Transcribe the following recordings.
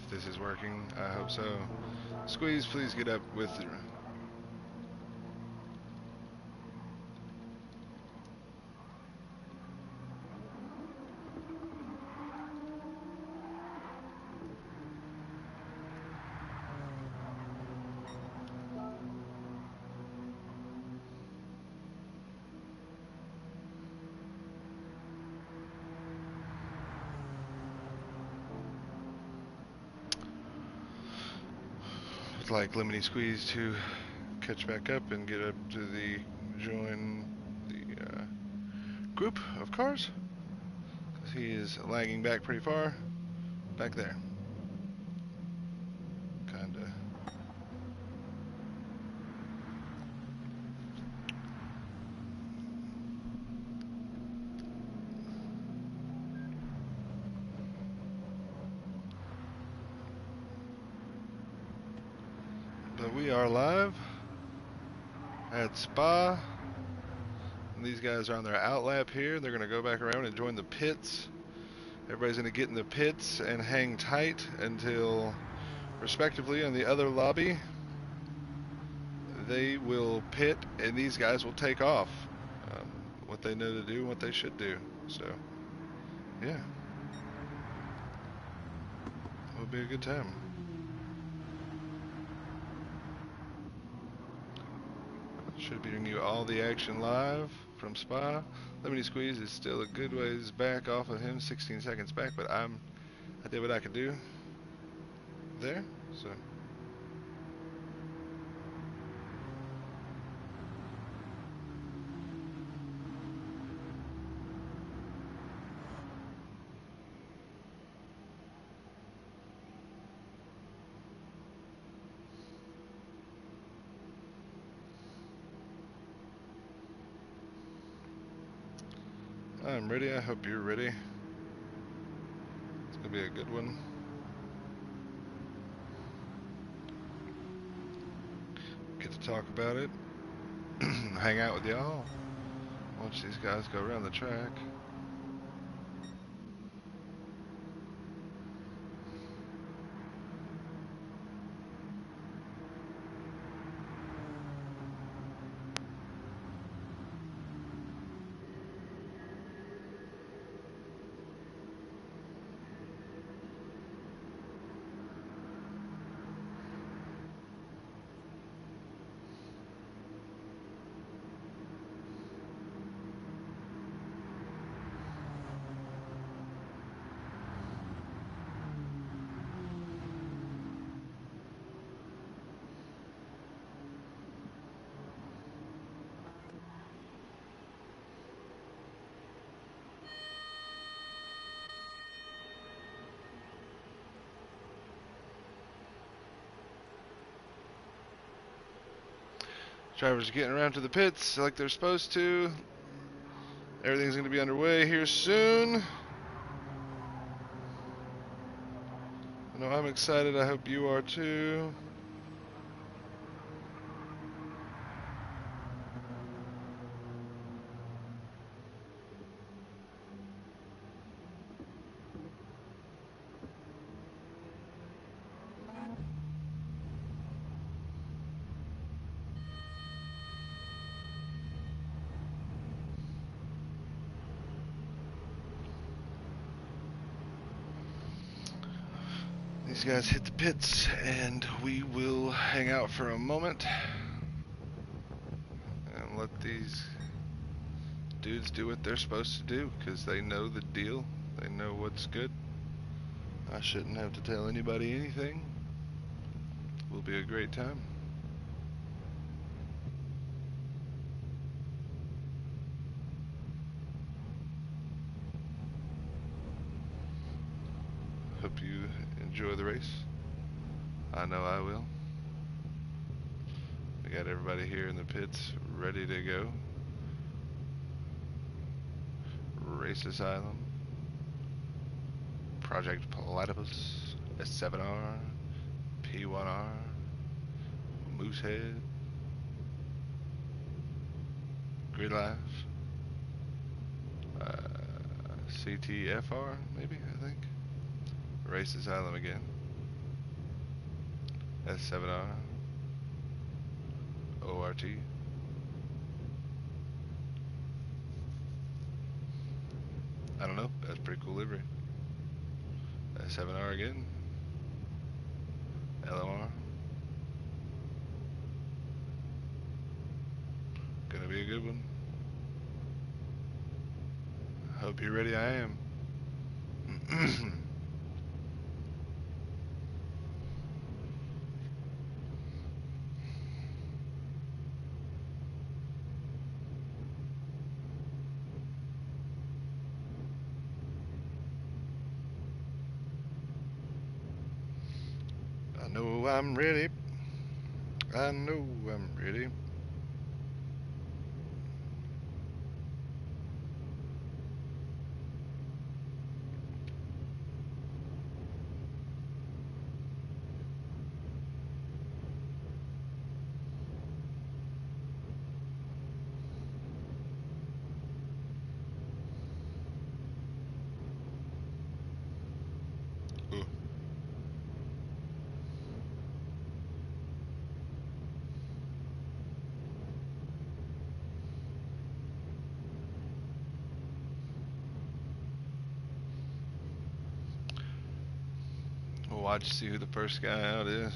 If this is working, I hope so. Squeeze, please get up with... like Lemony Squeeze to catch back up and get up to the join the group of cars, because he is lagging back pretty far back there, kinda. But we are live at Spa. And these guys are on their out lap here. They're going to go back around and join the pits. Everybody's going to get in the pits and hang tight until, respectively, on the other lobby, they will pit and these guys will take off. What they know to do, what they should do. So, yeah. It'll be a good time. Should be bringing you all the action live from Spa. Lemony Squeeze is still a good ways back off of him, 16 seconds back, but I did what I could do there. So I'm ready. I hope you're ready. It's gonna be a good one. Get to talk about it. Hang out with y'all. Watch these guys go around the track. Drivers are getting around to the pits like they're supposed to. Everything's going to be underway here soon. I know I'm excited. I hope you are too. These guys hit the pits and we will hang out for a moment and let these dudes do what they're supposed to do, because they know the deal. They know what's good. I shouldn't have to tell anybody anything. It will be a great time. Hope you enjoy the race. I know I will. We got everybody here in the pits ready to go. Race Asylum, Project Platypus, S7R, P1R, Moosehead, Grid Life, CTFR, maybe, I think. Race Asylum again. S7R. ORT. I don't know. That's pretty cool livery. S7R again. LMR. Gonna be a good one. Hope you're ready. I am. I know I'm ready. I know I'm ready. Ooh. We'll watch, see who the first guy out is.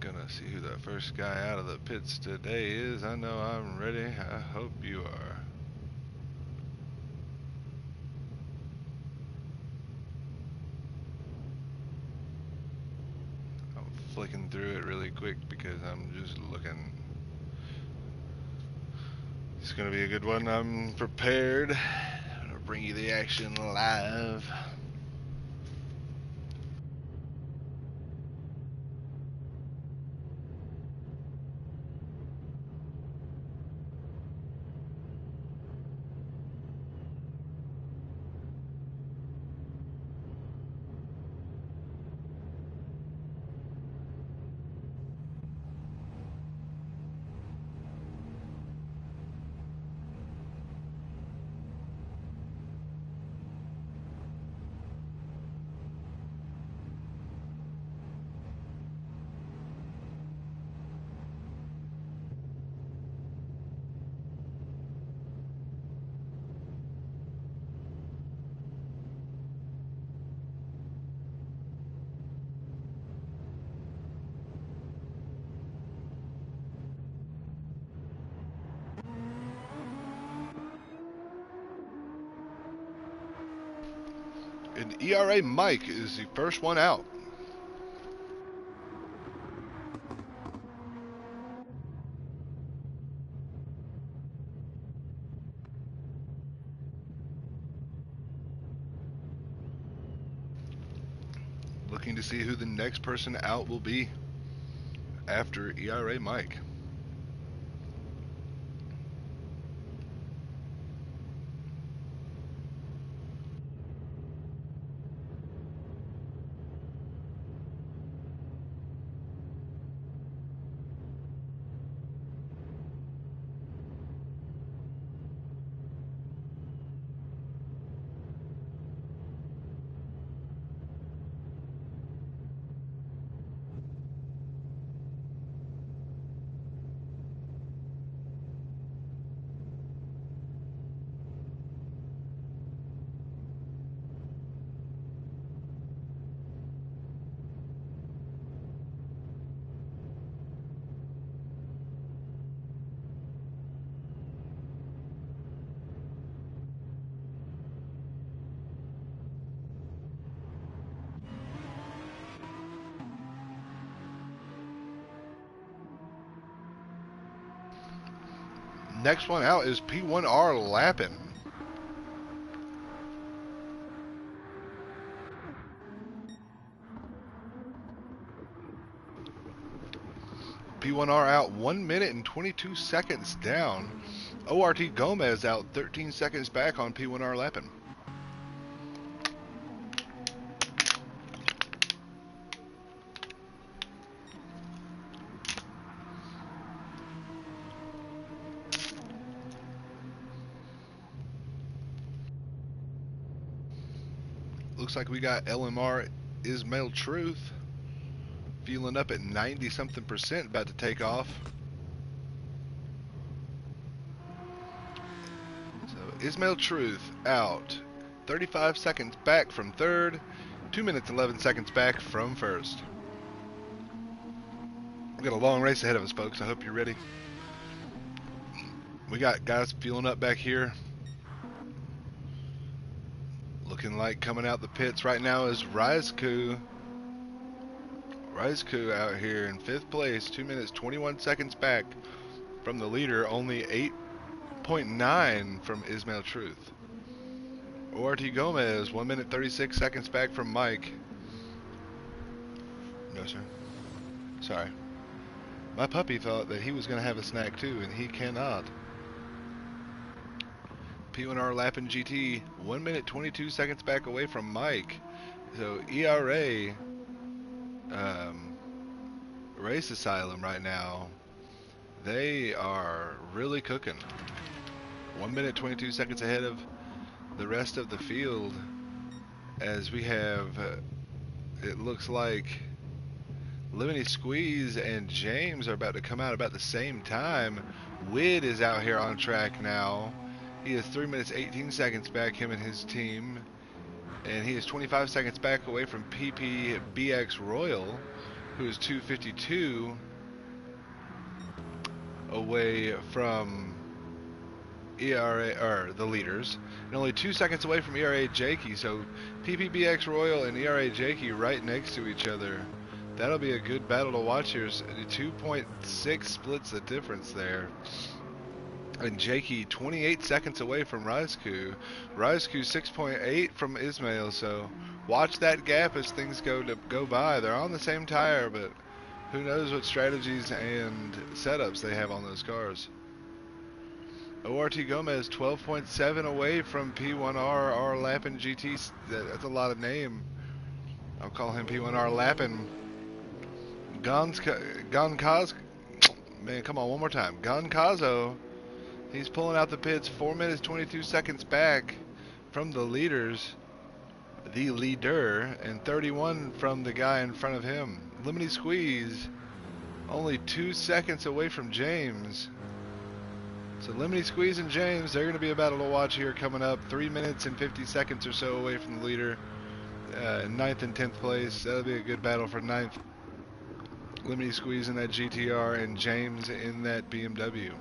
Gonna see who the first guy out of the pits today is. I know I'm ready. I hope you are. I'm flicking through it really quick because I'm just looking. It's gonna be a good one. I'm prepared. I'm gonna bring you the action live. And ERA Mike is the first one out. Looking to see who the next person out will be after ERA Mike. Next one out is P1R Lappin. P1R out 1 minute and 22 seconds down ORT Gomez out 13 seconds back on P1R Lappin. Looks like we got LMR Ismail Truth fueling up at 90 something percent, about to take off. So Ismail Truth out 35 seconds back from third, 2 minutes 11 seconds back from first. We've got a long race ahead of us, folks. I hope you're ready. We got guys fueling up back here. Looking like coming out the pits right now is Rizku. Rizku out here in 5th place, 2 minutes 21 seconds back from the leader, only 8.9 from Ismail Truth. ORT Gomez, 1 minute 36 seconds back from Mike. No, sir. Sorry. My puppy thought that he was going to have a snack too, and he cannot. P1R Lappin GT, 1 minute 22 seconds back away from Mike. So ERA Race Asylum right now, they are really cooking. 1 minute 22 seconds ahead of the rest of the field, as we have, it looks like Lemony Squeeze and James are about to come out about the same time. Wid is out here on track now. He is 3 minutes 18 seconds back, him and his team. And he is 25 seconds back away from PPBX Royal, who is 2:52 away from ERA, or the leaders, and only 2 seconds away from ERA Jakey. So PPBX Royal and ERA Jakey right next to each other. That'll be a good battle to watch here. 2.6 splits the difference there. And Jakey 28 seconds away from Rizku. Rizku 6.8 from Ismail. So watch that gap as things go by. They're on the same tire, but who knows what strategies and setups they have on those cars. ORT Gomez 12.7 away from P1R Lappin GT. That's a lot of name. I'll call him P1R Lappin. Gonkaz, man, come on, one more time. Gonkazo, he's pulling out the pits 4 minutes 22 seconds back from the leaders, the leader, and 31 from the guy in front of him. Lemony Squeeze only 2 seconds away from James. So Lemony Squeeze and James, they're going to be a battle to watch here coming up. 3 minutes and 50 seconds or so away from the leader, 9th and 10th place. That'll be a good battle for 9th. Lemony Squeeze in that GTR and James in that BMW.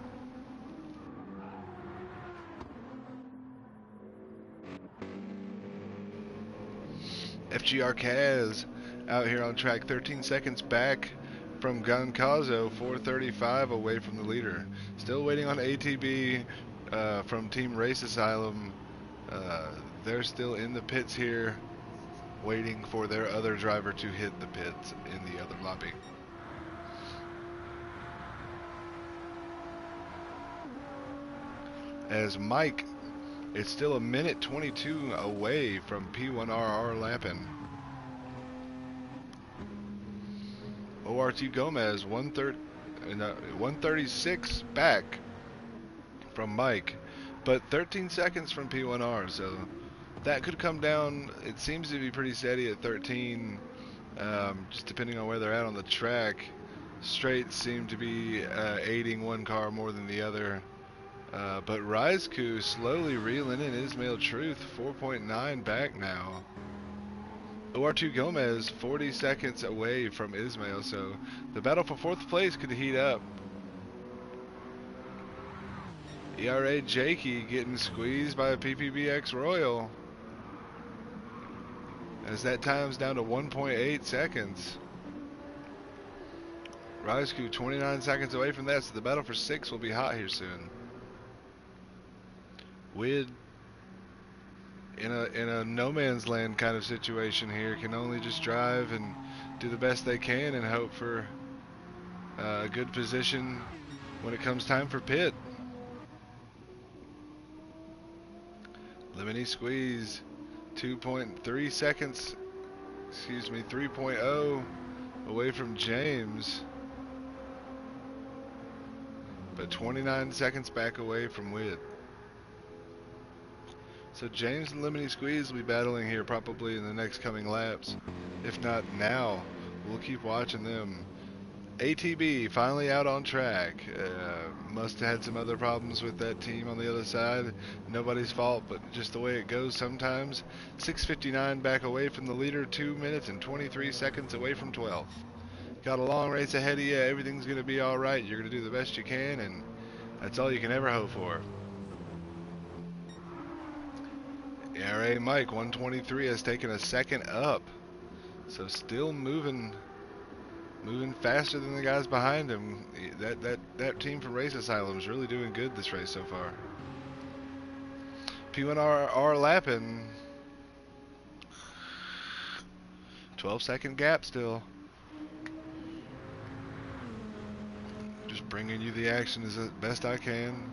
FGR Kaz out here on track, 13 seconds back from Gonkazo, 4:35 away from the leader. Still waiting on ATB from Team Race Asylum. They're still in the pits here, waiting for their other driver to hit the pits in the other lobby. As Mike, it's still a minute 22 away from P1RR Lappin. ORT Gomez 136 back from Mike, but 13 seconds from P1R, so that could come down. It seems to be pretty steady at 13, just depending on where they're at on the track. Straights seem to be aiding one car more than the other. But Rizku slowly reeling in Ismail Truth, 4.9 back now. OR2 Gomez 40 seconds away from Ismail, so the battle for 4th place could heat up. ERA Jakey getting squeezed by a PPBX Royal, as that time's down to 1.8 seconds. Rizku 29 seconds away from that, so the battle for 6 will be hot here soon. Wid, in a no man's land kind of situation here, can only just drive and do the best they can and hope for a good position when it comes time for pit. Lemony Squeeze, 2.3 seconds, 3.0 away from James, but 29 seconds back away from Witt. So James and Lemony Squeeze will be battling here probably in the next coming laps. If not now, we'll keep watching them. ATB finally out on track. Must have had some other problems with that team on the other side. Nobody's fault, but just the way it goes sometimes. 6:59 back away from the leader, 2 minutes and 23 seconds away from 12th. Got a long race ahead of you. Everything's going to be all right. You're going to do the best you can, and that's all you can ever hope for. IRO Mike 123 has taken a second up, so still moving faster than the guys behind him. That team from Race Asylum is really doing good this race so far. P1R lapping. 12-second gap still. Just bringing you the action as best I can.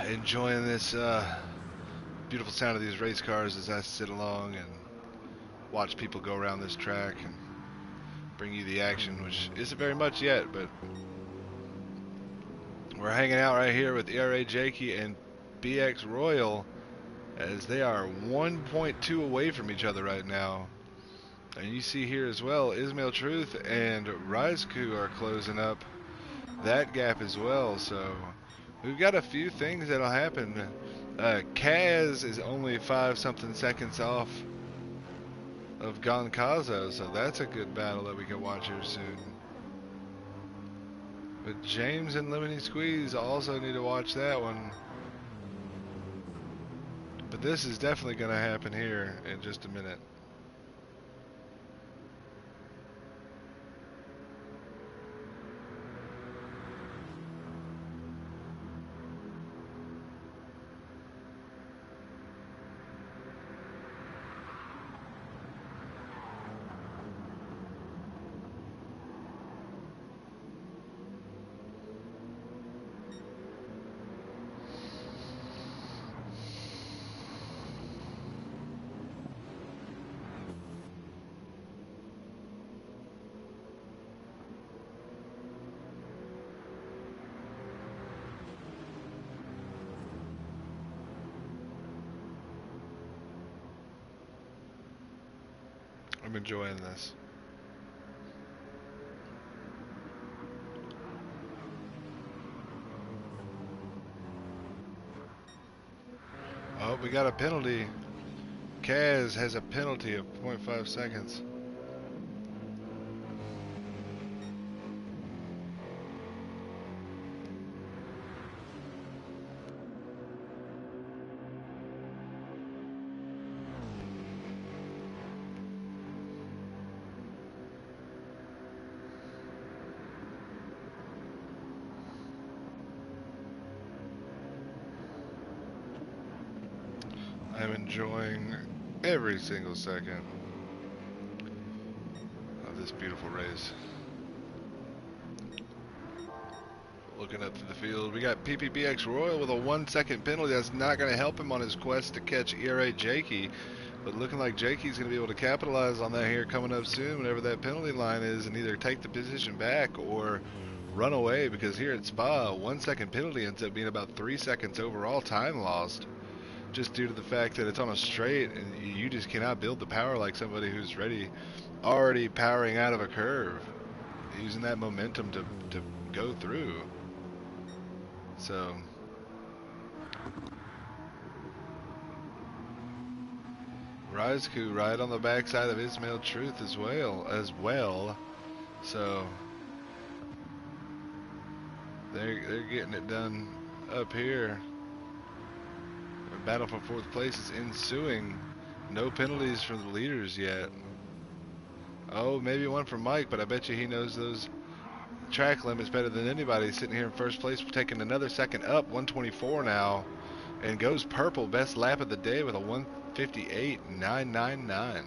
Enjoying this beautiful sound of these race cars as I sit along and watch people go around this track and bring you the action, which isn't very much yet, but we're hanging out right here with IRO Jakey and BX Royal as they are 1.2 away from each other right now. And you see here as well, Ismail Truth and Rizku are closing up that gap as well, so we've got a few things that'll happen. Kaz is only 5-something seconds off of Gonkazo, so that's a good battle that we can watch here soon. But James and Lemony Squeeze also need to watch that one. But this is definitely going to happen here in just a minute. I'm enjoying this. Oh, we got a penalty. Kaz has a penalty of 0.5 seconds. I'm enjoying every single second of this beautiful race. Looking up to the field, we got PPBX Royal with a 1-second penalty. That's not going to help him on his quest to catch IRO Jakey, but looking like Jakey's going to be able to capitalize on that here coming up soon whenever that penalty line is, and either take the position back or run away, because here at Spa, 1-second penalty ends up being about 3 seconds overall time lost, just due to the fact that it's on a straight and you just cannot build the power like somebody who's already powering out of a curve, using that momentum to go through. So Rizku right on the backside of Ismail Truth as well. So they're getting it done up here. A battle for 4th place is ensuing No penalties for the leaders yet. Oh, maybe one for Mike, but I bet you he knows those track limits better than anybody. Sitting here in first place, taking another second up, 124 now, and goes purple. Best lap of the day with a 158.999.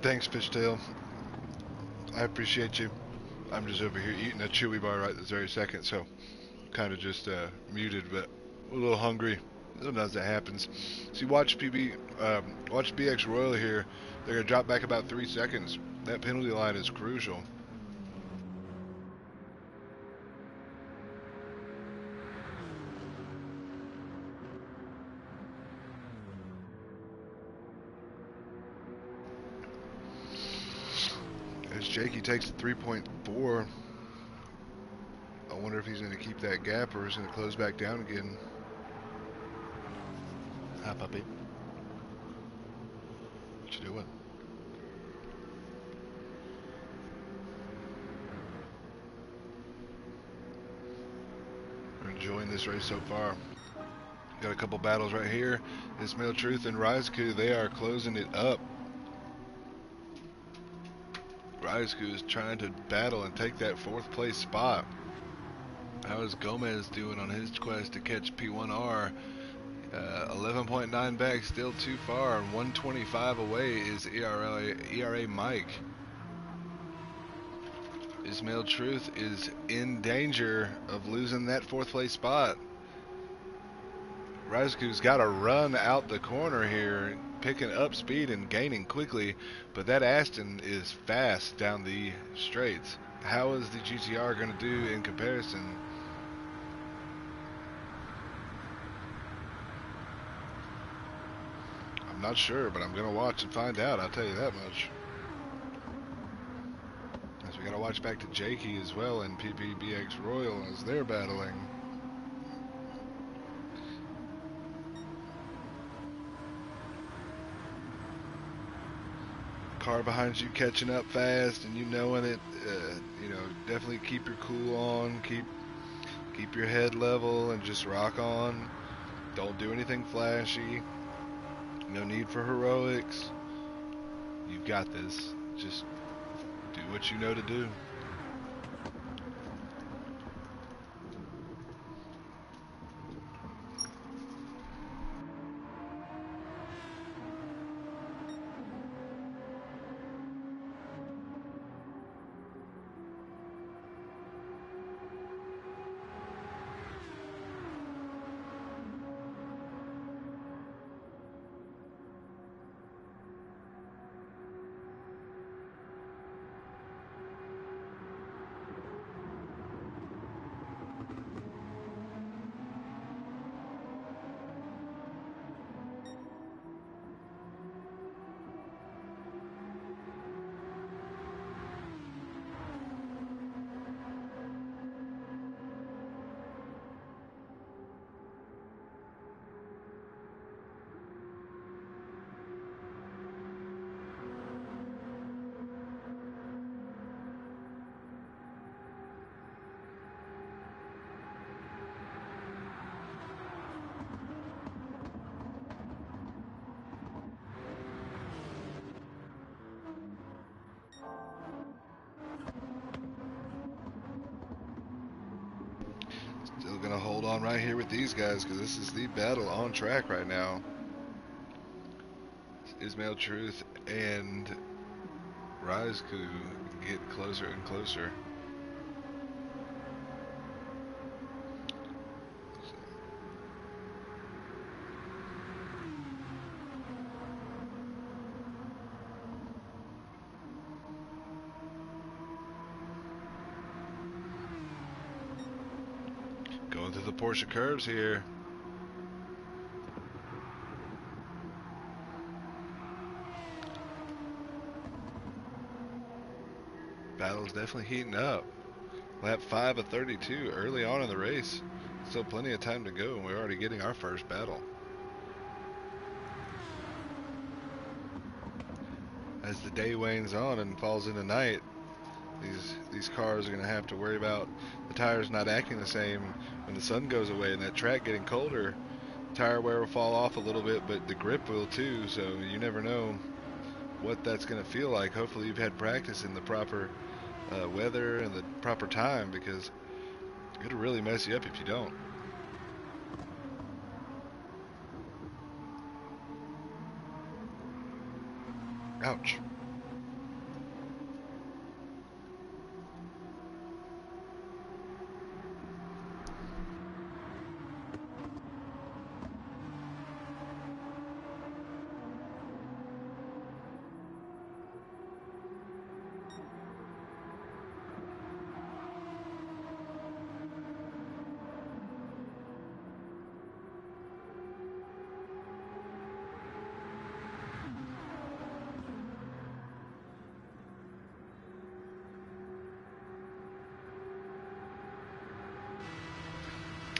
Thanks, Fishtail. I appreciate you. I'm just over here eating a Chewy bar right this very second, so kind of just muted, but a little hungry. Sometimes that happens. See, watch BX Royal here. They're gonna drop back about 3 seconds. That penalty line is crucial. As Jakey takes a 3.4, I wonder if he's going to keep that gap or is going to close back down again. Hi, puppy. What you doing? We're enjoying this race so far. Got a couple battles right here. Ismail Truth and Rizku, they are closing it up. Rizku is trying to battle and take that 4th place spot. How is Gomez doing on his quest to catch P1R? 11.9 back, still too far. 125 away is ERA Mike. Ismail Truth is in danger of losing that 4th place spot. Rizku's got to run out the corner here, picking up speed and gaining quickly, but that Aston is fast down the straights. How is the GTR going to do in comparison? I'm not sure, but I'm going to watch and find out, I'll tell you that much. As we got to watch back to Jakey as well and PPBX Royal as they're battling. Car behind you catching up fast and you knowing it, definitely keep your cool on, keep your head level and just rock on. Don't do anything flashy. No need for heroics. You've got this. Just do what you know to do. on right here with these guys because this is the battle on track right now. Ismail Truth and Rizku get closer and closer. Going through the Porsche curves here. Battle's definitely heating up. Lap 5 of 32 early on in the race. Still plenty of time to go, and we're already getting our first battle. As the day wanes on and falls into night, these cars are going to have to worry about the tires not acting the same when the sun goes away and that track getting colder. Tire wear will fall off a little bit, but the grip will too, so you never know what that's going to feel like. Hopefully you've had practice in the proper weather and the proper time, because it'll really mess you up if you don't. Ouch.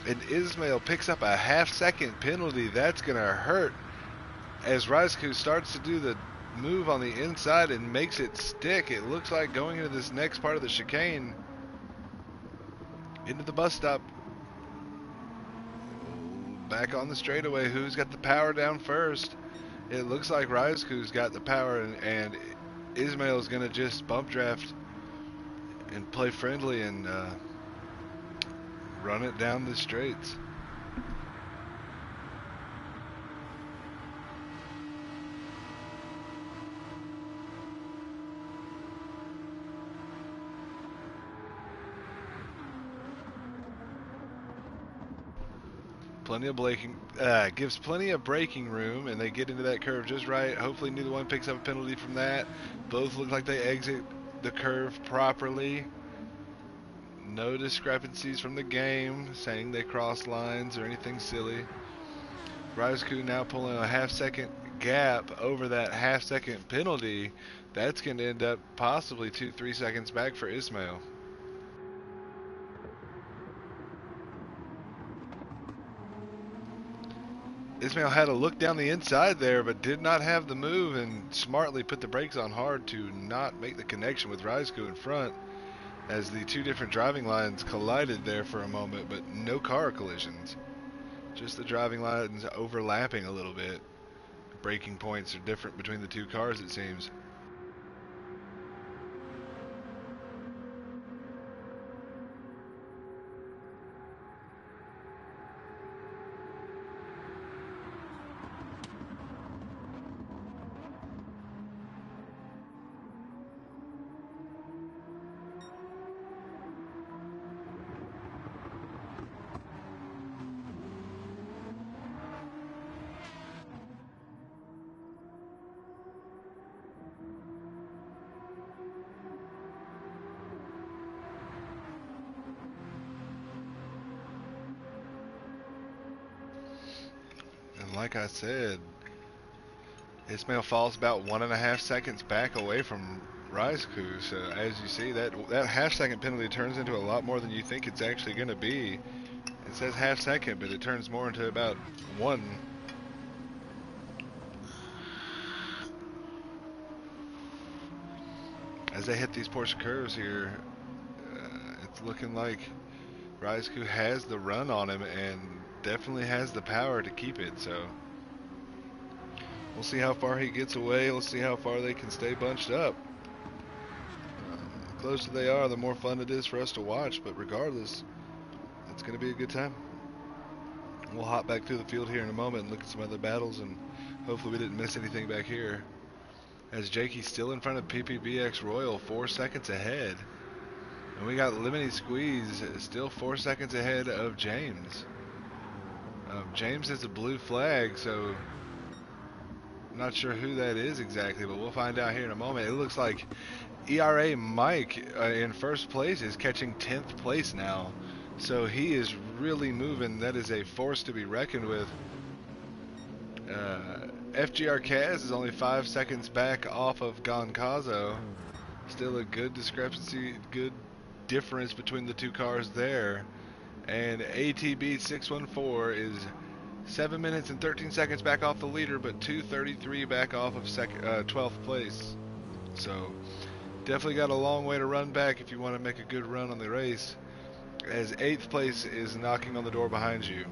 And Ismail picks up a half-second penalty. That's going to hurt as Rizku starts to do the move on the inside and makes it stick. It looks like going into this next part of the chicane, into the bus stop. Back on the straightaway. Who's got the power down first? It looks like Rizku's got the power, and Ismail's going to just bump draft and play friendly and run it down the straights. Plenty of braking, gives plenty of braking room, and they get into that curve just right. Hopefully neither one picks up a penalty from that. Both look like they exit the curve properly. No discrepancies from the game saying they cross lines or anything silly. Rizku now pulling a half-second gap over that half-second penalty. That's going to end up possibly 2-3 seconds back for Ismail. Ismail had a look down the inside there, but did not have the move and smartly put the brakes on hard to not make the connection with Rizku in front, as the two different driving lines collided there for a moment, but no car collisions. Just the driving lines overlapping a little bit. Braking points are different between the two cars, it seems. And like I said, Ismail falls about 1.5 seconds back away from Rizku. So as you see, that half-second penalty turns into a lot more than you think it's actually going to be. It says half-second, but it turns more into about 1. As they hit these Porsche curves here, it's looking like Rizku has the run on him and definitely has the power to keep it. So we'll see how far he gets away. We'll see how far they can stay bunched up. The closer they are, the more fun it is for us to watch. But regardless, it's going to be a good time. We'll hop back through the field here in a moment and look at some other battles, and hopefully we didn't miss anything back here. As Jakey's still in front of PPBX Royal, 4 seconds ahead. And we got Lemony Squeeze still 4 seconds ahead of James. James has a blue flag, so I'm not sure who that is exactly, but we'll find out here in a moment. It looks like ERA Mike in first place is catching 10th place now. So he is really moving. That is a force to be reckoned with. FGR Kaz is only 5 seconds back off of Goncazo. Still a good discrepancy, good difference between the two cars there. And ATB 614 is 7 minutes and 13 seconds back off the leader, but 2:33 back off of 12th place. So definitely got a long way to run back if you want to make a good run on the race, as 8th place is knocking on the door behind you.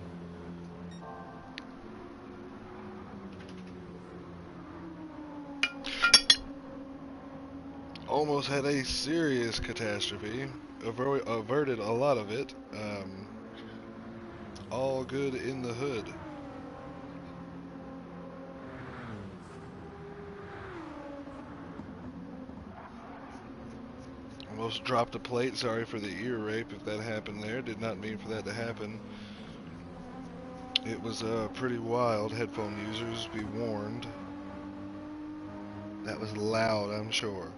Almost had a serious catastrophe. Averted a lot of it. All good in the hood. Almost dropped a plate. Sorry for the ear rape if that happened there. Did not mean for that to happen. It was pretty wild. Headphone users, be warned. That was loud, I'm sure.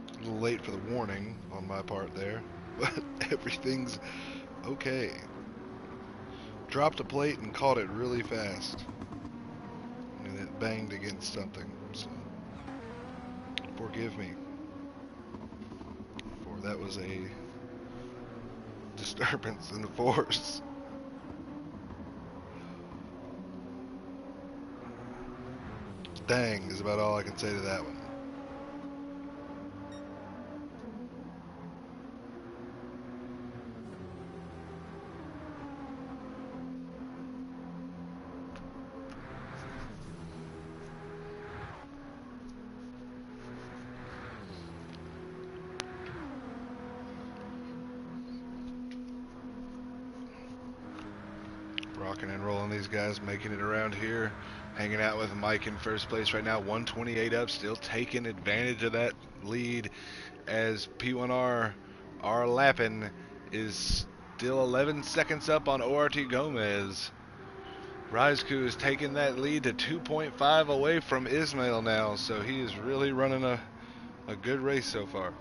A little late for the warning on my part there, but everything's okay. Dropped a plate and caught it really fast, and it banged against something, so forgive me, for that was a disturbance in the force. Dang is about all I can say to that one. Rocking and rolling, these guys making it around here. Hanging out with Mike in first place right now, 128 up, still taking advantage of that lead, as P1R Lappin is still 11 seconds up on ORT Gomez. Rizku is taking that lead to 2.5 away from Ismail now, so he is really running a good race so far.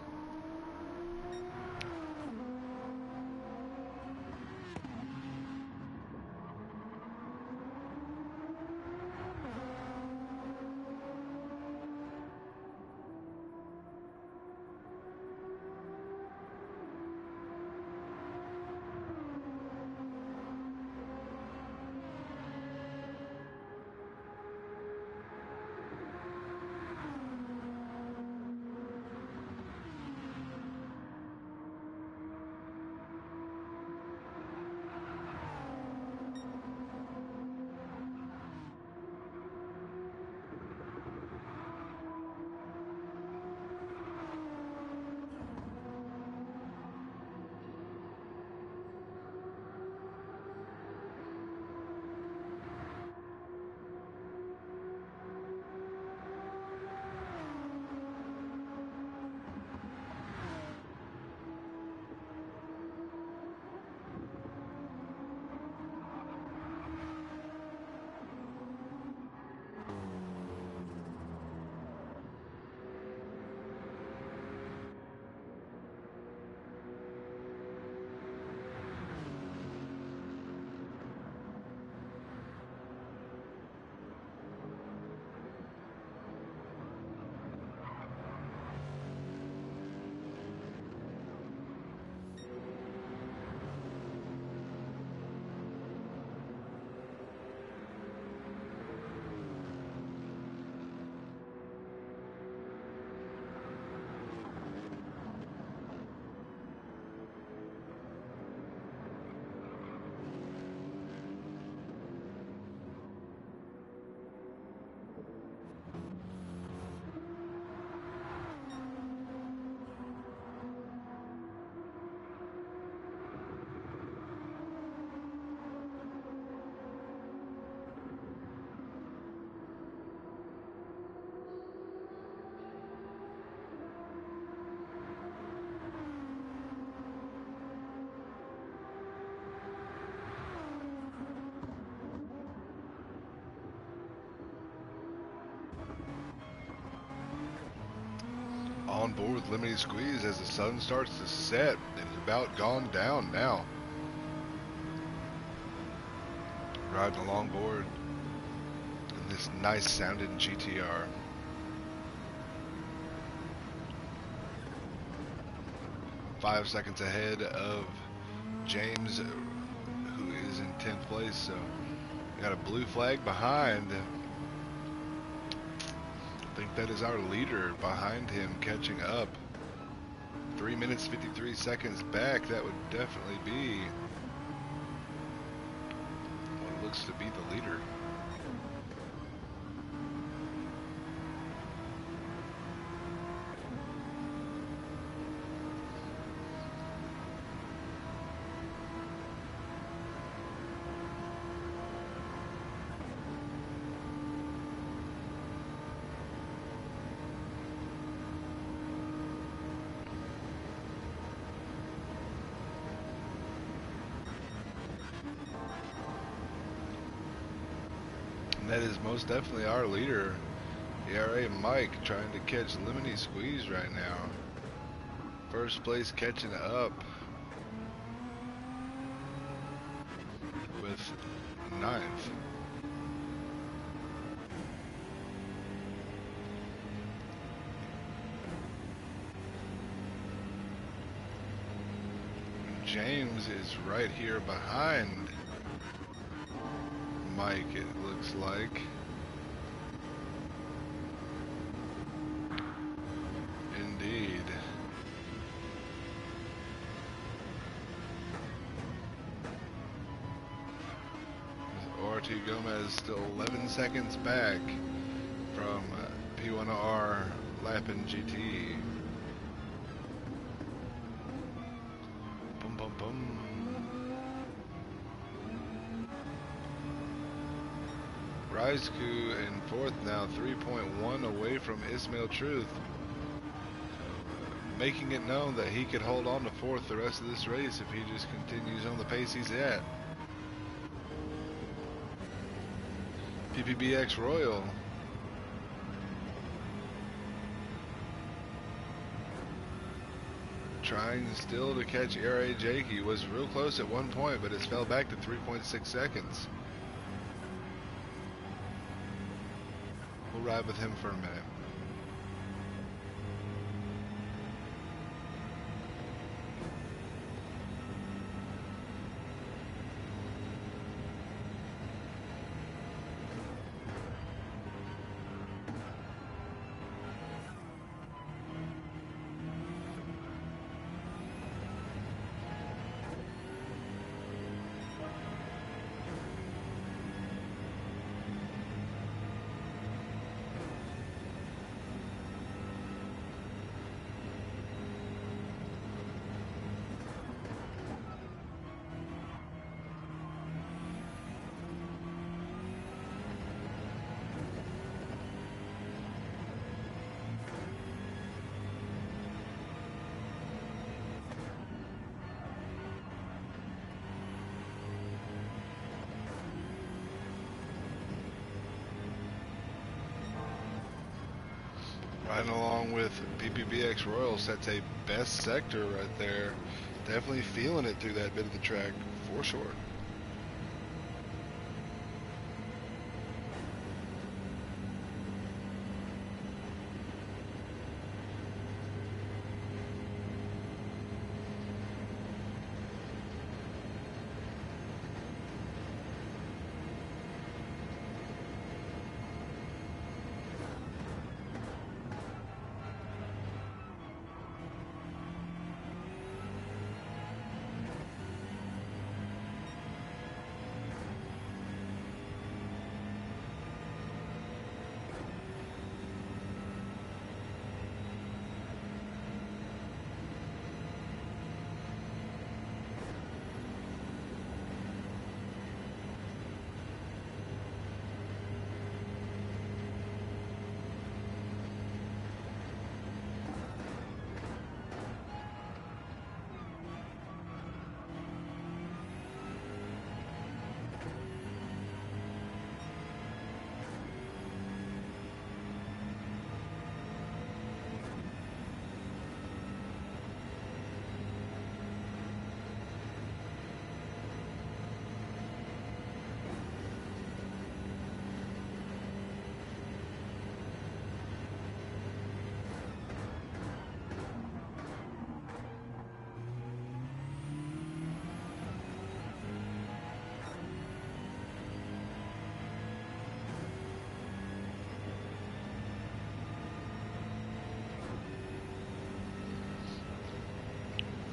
on board with Lemony Squeeze as the sun starts to set. It's about gone down now. Riding along board in this nice sounding GTR. Five seconds ahead of James, who is in 10th place. So got a blue flag behind. I think that is our leader behind him catching up. 3 minutes 53 seconds back. That would definitely be what looks to be the leader. That is most definitely our leader, IRO Mike, trying to catch Lemony Squeeze right now. First place catching up with 9th. James is right here behind Mike, it looks like. Indeed. RT Gomez still 11 seconds back from P1R lapping GT. Boom, boom, boom. Rizku in 4th now, 3.1 away from Ismail Truth. Making it known that he could hold on to 4th the rest of this race if he just continues on the pace he's at. PPBX Royal. Trying still to catch IRO Jake. He was real close at one point, but it's fell back to 3.6 seconds. We'll ride with him for a minute. Riding along with PPBX Royal sets a best sector right there. Definitely feeling it through that bit of the track, for sure.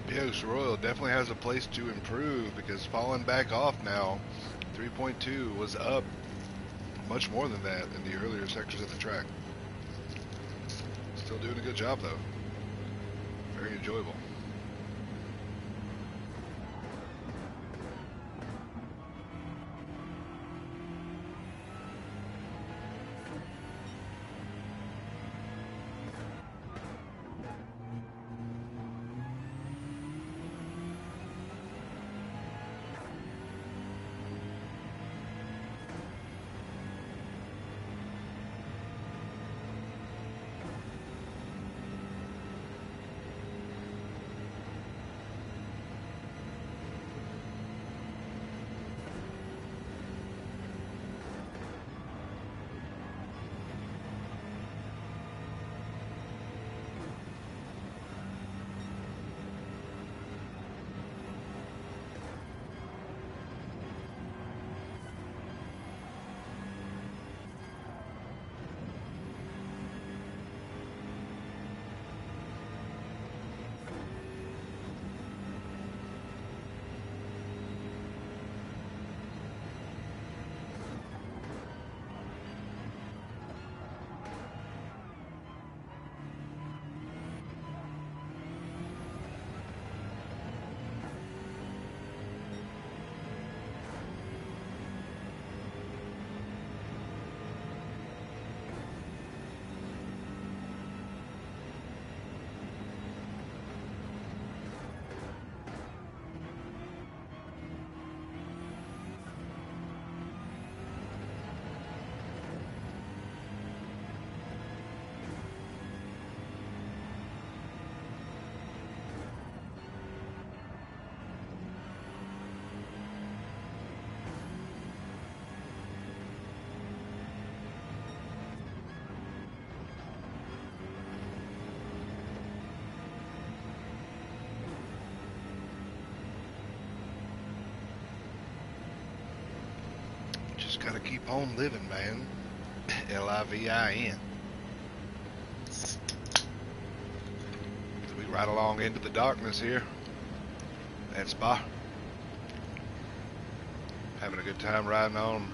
BX Royal definitely has a place to improve because falling back off now. 3.2 was up much more than that in the earlier sectors of the track. Still doing a good job though. Very enjoyable. Just gotta keep on living, man. Livin. We ride along into the darkness here at Spa. Having a good time riding on.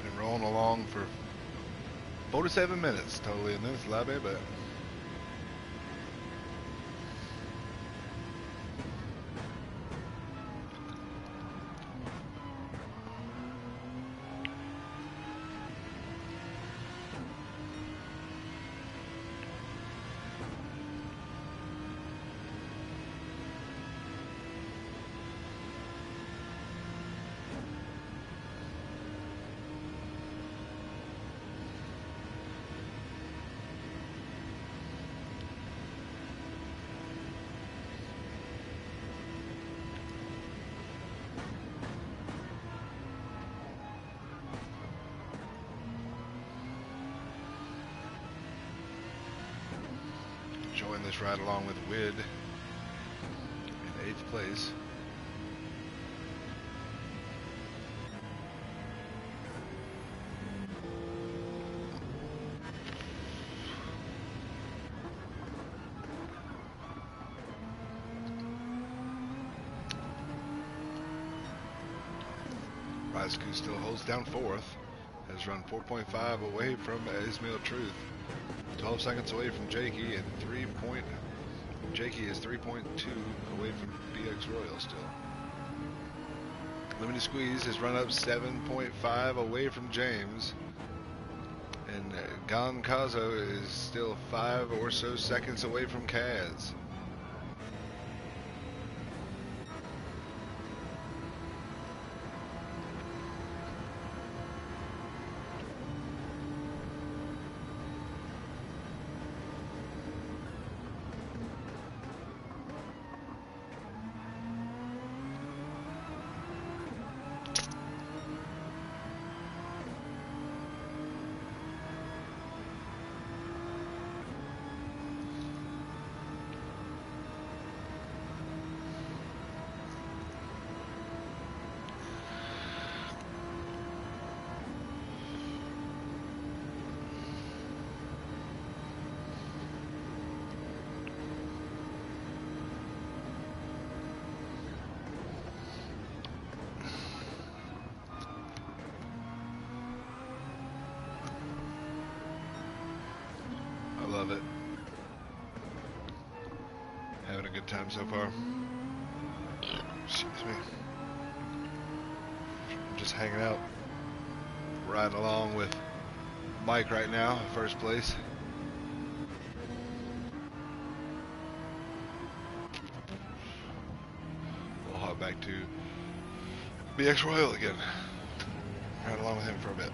Been rolling along for 47 minutes totally in this lobby, but enjoying this ride along with Wid in 8th place. Rysku still holds down 4th. Has run 4.5 away from Ismail Truth. 12 seconds away from Jakey, and Jakey is 3.2 away from BX Royal still. Limited Squeeze has run up 7.5 away from James. And Gon Kazo is still 5 or so seconds away from Kaz. good time so far. Excuse me. I'm just hanging out, riding along with Mike right now, first place. We'll hop back to BX Royal again. Ride along with him for a bit.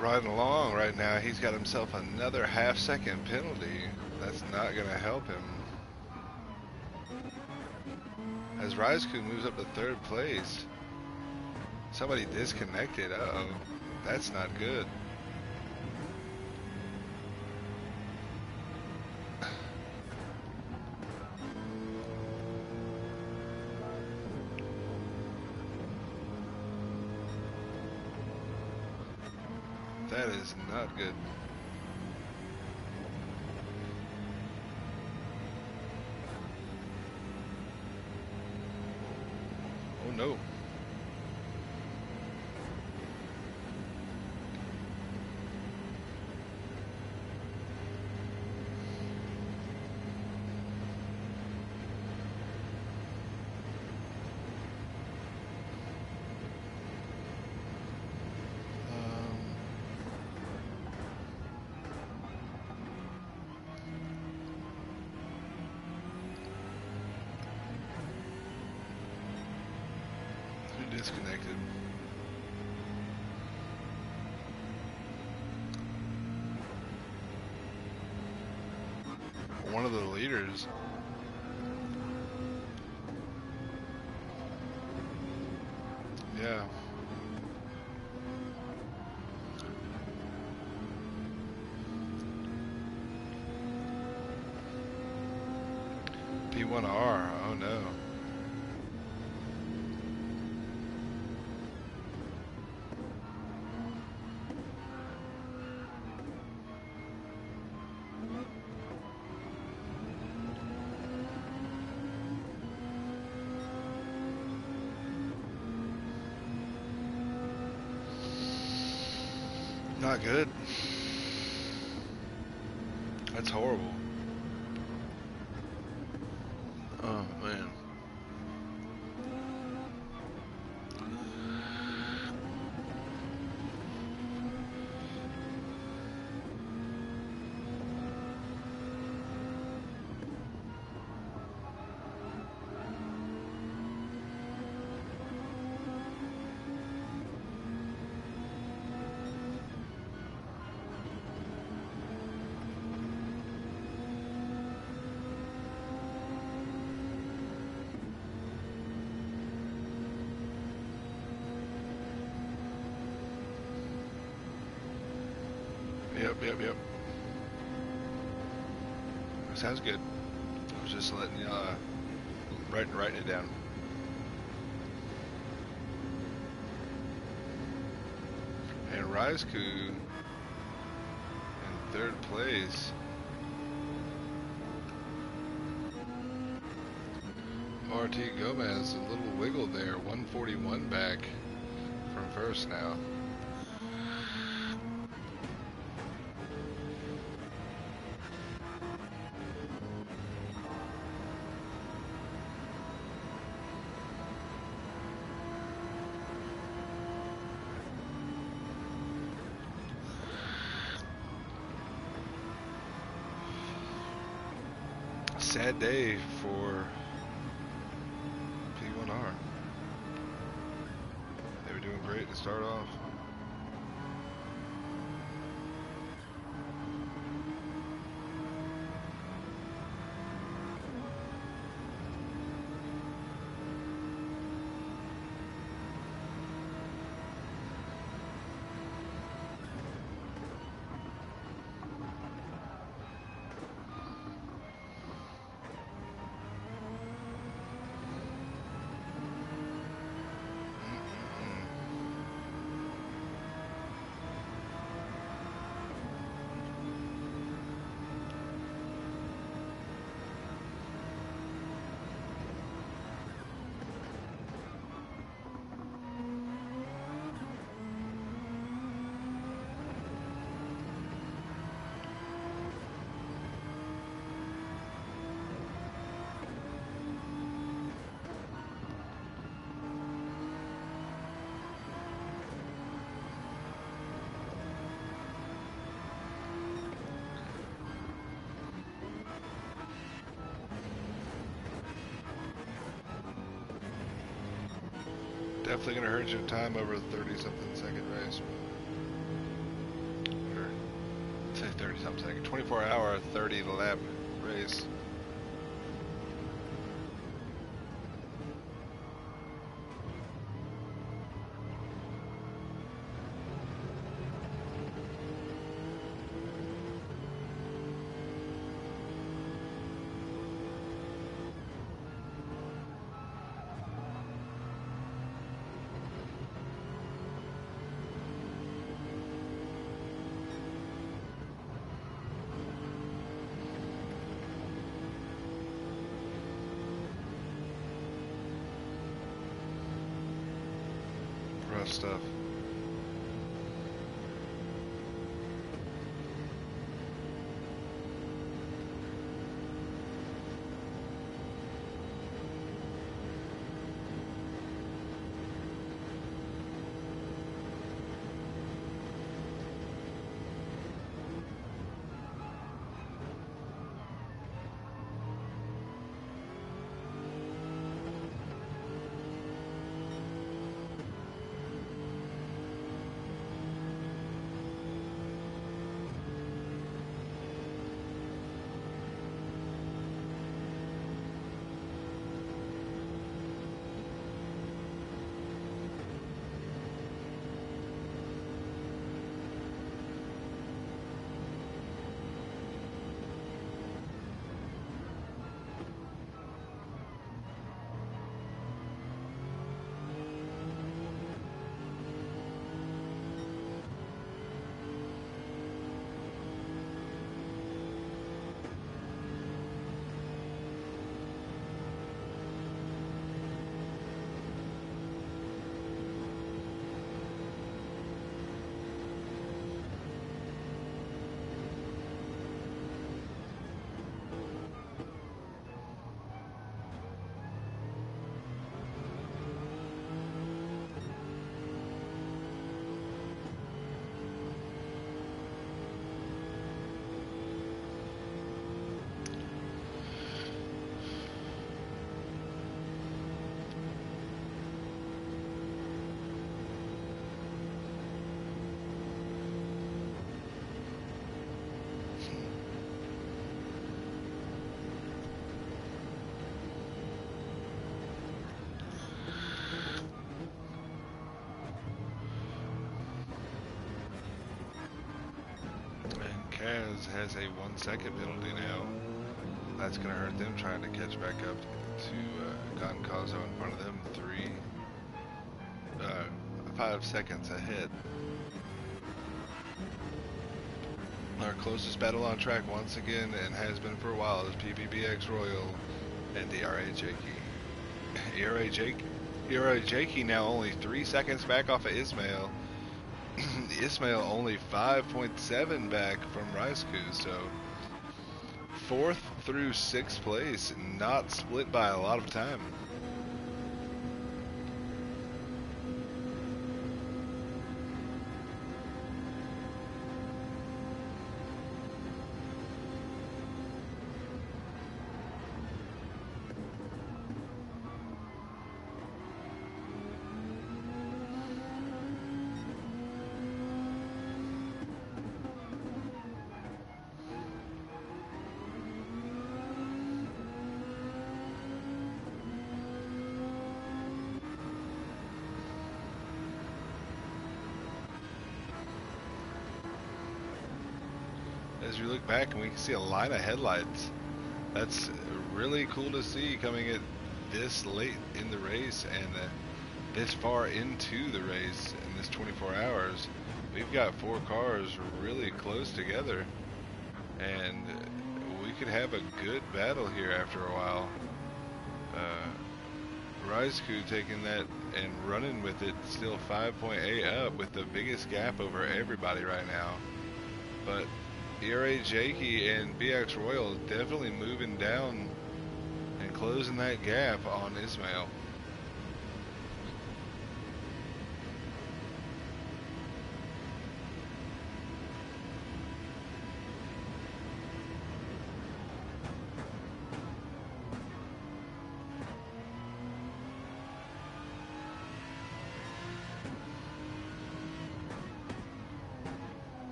Riding along right now. He's got himself another half-second penalty. That's not going to help him. As Rizku moves up to third place. Somebody disconnected. Uh-oh. That's not good. That is not good. Oh no. Who disconnected? One of the leaders. Yeah. P1R. Oh no. Not good. That's horrible. Oh man. Yep. Sounds good. I was just letting you, writing it down. And Rizku in third place. RT Gomez, a little wiggle there, 141 back from first now. Sad day for P1R. They were doing great to start off. Definitely gonna hurt your time over a 30-something second race. Or say 30-something second, 24-hour, 30 lap race. rough stuff. And Kaz has a 1 second penalty now. That's going to hurt them trying to catch back up to Goncazo in front of them. 5 seconds ahead. Our closest battle on track once again, and has been for a while, is PBBX Royal and ERA Jakey. ERA Jakey now only 3 seconds back off of Ismail. Ismail only 5.7 back from Raisku, so 4th through 6th place, not split by a lot of time. As we look back and we can see a line of headlights, that's really cool to see coming at this late in the race and this far into the race in this 24 hours. We've got 4 cars really close together, and we could have a good battle here after a while. Raisku taking that and running with it, still 5.8 up with the biggest gap over everybody right now. But ERA Jakey and BX Royal definitely moving down and closing that gap on Ismail.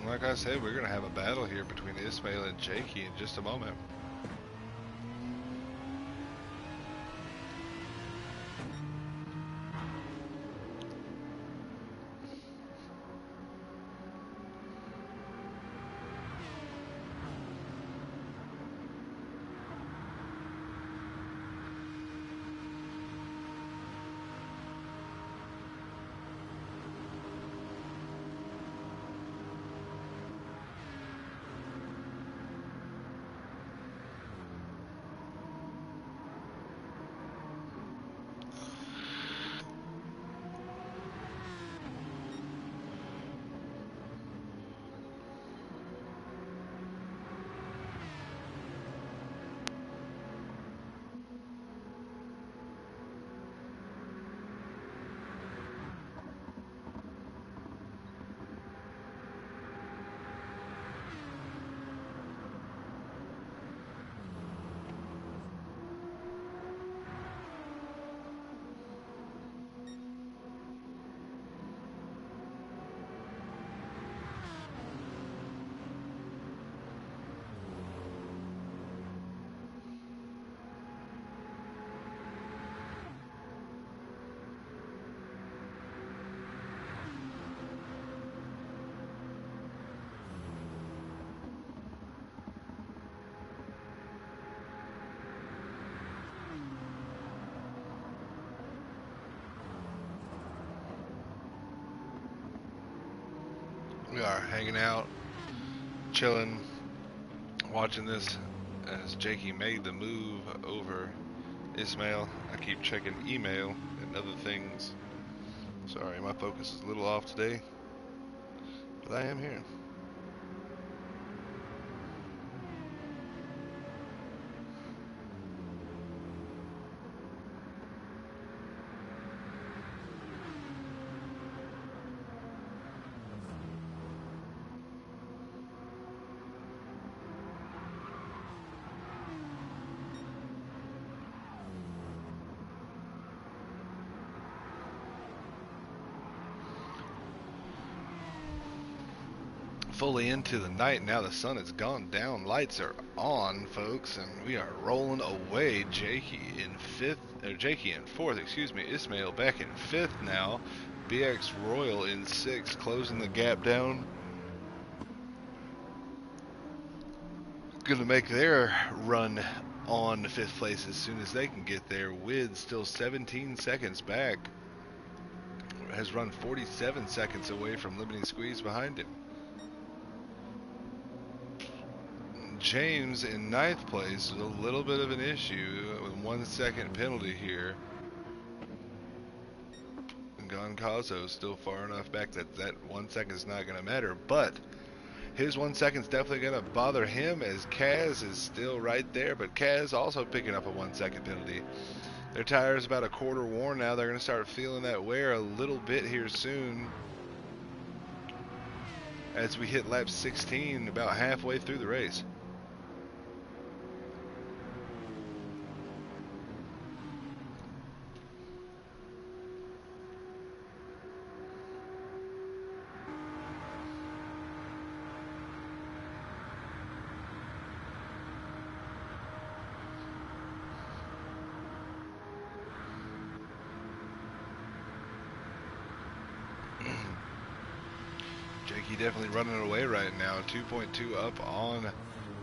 Like I said, we're going to have a battle here between Ismail and Jakey in just a moment. We are hanging out, chilling, watching this as Jakey made the move over Ismail. I keep checking email and other things. Sorry, my focus is a little off today, but I am here. Fully into the night now. The sun has gone down, lights are on, folks, and we are rolling away. Jakey in fourth, excuse me. Ismail back in fifth now. BX Royal in sixth, closing the gap down. Gonna make their run on fifth place as soon as they can get there. Wid still 17 seconds back, has run 47 seconds away from limiting squeeze behind him. James in ninth place with a little bit of an issue with 1 second penalty here. And Goncazo still far enough back that 1 second is not going to matter, but his 1 second is definitely going to bother him as Kaz is still right there, but Kaz also picking up a 1 second penalty. Their tire's about a quarter worn now. They're going to start feeling that wear a little bit here soon as we hit lap 16, about halfway through the race. Jakey definitely running away right now, 2.2 up on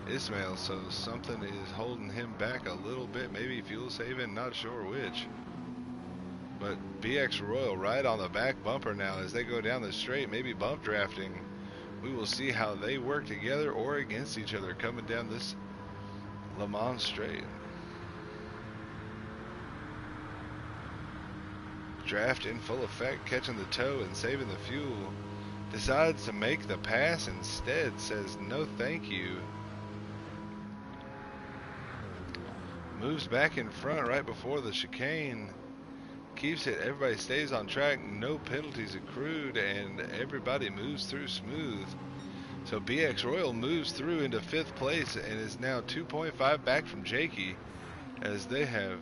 Ismail, so something is holding him back a little bit, maybe fuel saving, not sure which. But BX Royal right on the back bumper now as they go down the straight, maybe bump drafting. We will see how they work together or against each other coming down this Le Mans straight. Draft in full effect, catching the toe and saving the fuel. Decides to make the pass instead, says no thank you. Moves back in front right before the chicane. Keeps it, everybody stays on track, no penalties accrued, and everybody moves through smooth. So BX Royal moves through into fifth place and is now 2.5 back from Jakey, as they have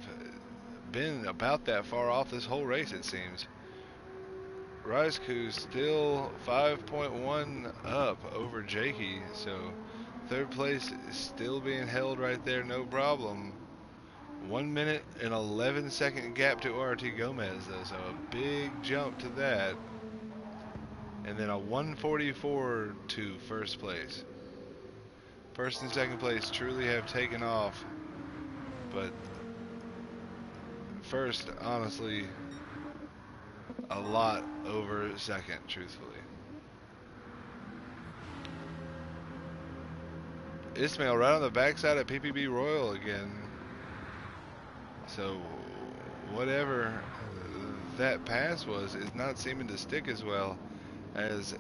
been about that far off this whole race, it seems. Riseku still 5.1 up over Jakey, so third place is still being held right there, no problem. 1 minute and 11-second gap to RT Gomez, though, so a big jump to that. And then a 144 to first place. First and second place truly have taken off, but first, honestly, a lot over second, truthfully. Ismail right on the backside of PPB Royal again. So whatever that pass was is not seeming to stick as well, as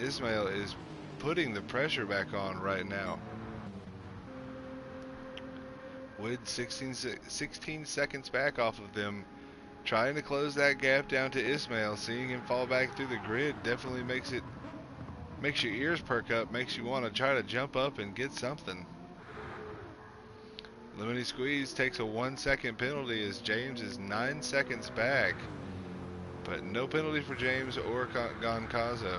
Ismail is putting the pressure back on right now. Wood 16 seconds back off of them, trying to close that gap down to Ismail. Seeing him fall back through the grid definitely makes your ears perk up, makes you want to try to jump up and get something. Lemony Squeeze takes a 1 second penalty as James is 9 seconds back, but no penalty for James or Goncazo.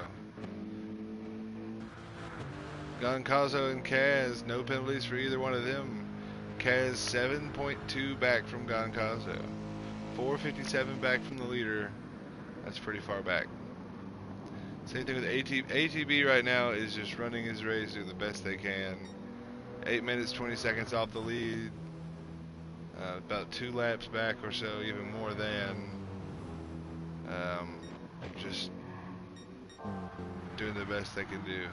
Goncazo and Kaz, no penalties for either one of them. Kaz 7.2 back from Goncazo, 457 back from the leader. That's pretty far back. Same thing with ATB right now is just running his race the best they can. 8 minutes 20 seconds off the lead, about 2 laps back or so, even more than. Just doing the best they can do.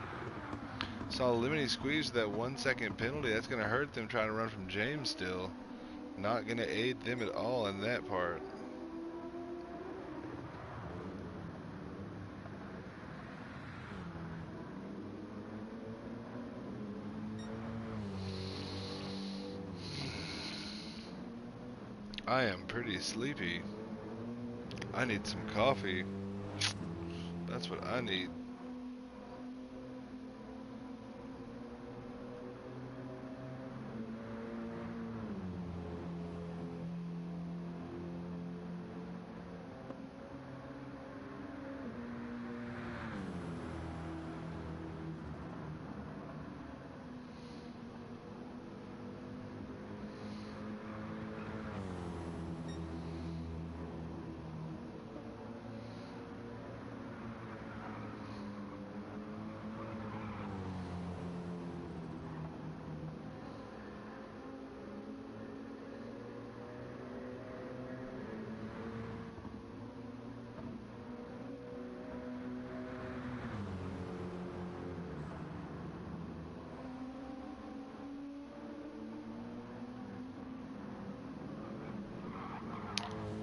Saw Lemony Squeeze that 1 second penalty. That's going to hurt them trying to run from James still. Not going to aid them at all in that part. I am pretty sleepy. I need some coffee. That's what I need.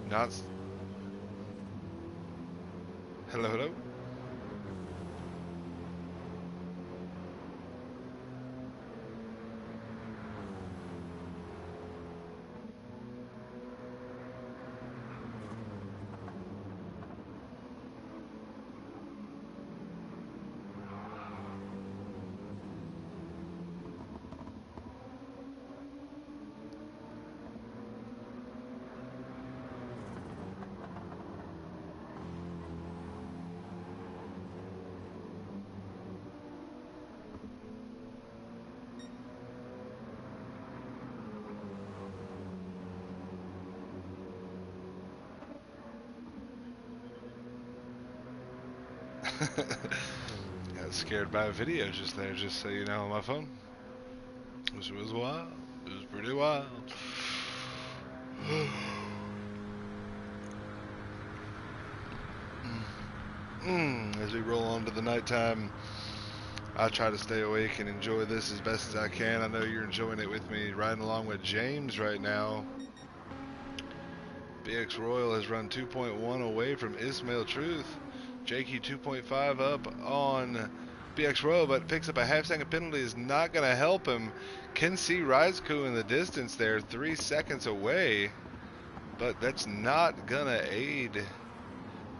Not. Hello, hello. Got scared by a video just there, just so you know, on my phone. This was wild. It was pretty wild. As we roll on to the nighttime, I try to stay awake and enjoy this as best as I can. I know you're enjoying it with me, riding along with James right now. BX Royal has run 2.1 away from Ismail Truth. Jakey 2.5 up on BX Royal, but picks up a half-second penalty. Is not going to help him. Can see Riseku in the distance there, 3 seconds away, but that's not going to aid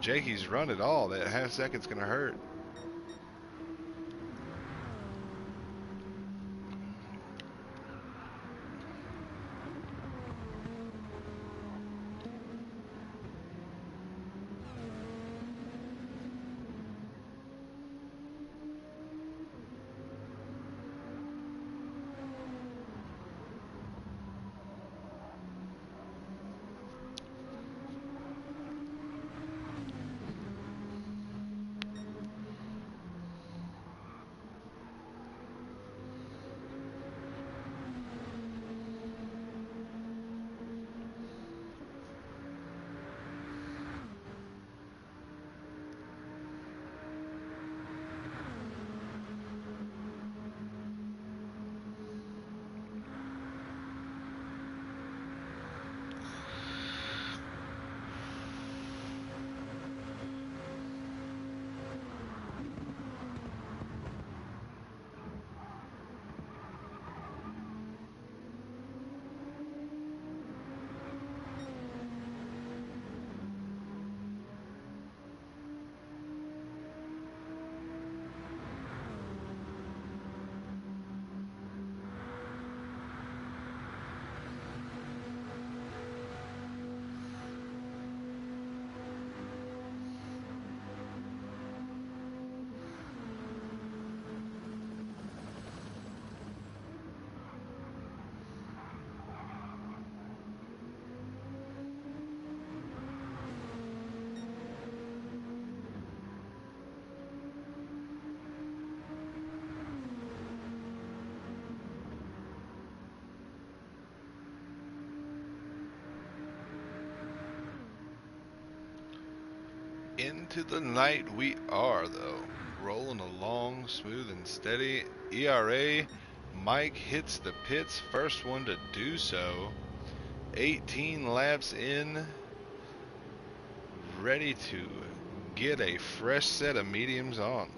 Jakey's run at all. That half second's going to hurt. To the night we are, though. Rolling along smooth and steady. ERA, Mike hits the pits, first one to do so. 18 laps in, ready to get a fresh set of mediums on.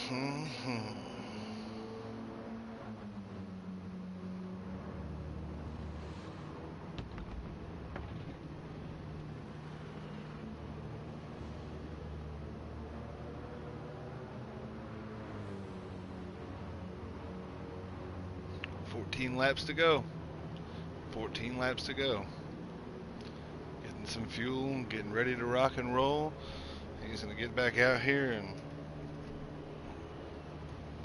Mm-hmm. 14 laps to go. 14 laps to go. Getting some fuel, getting ready to rock and roll. He's going to get back out here and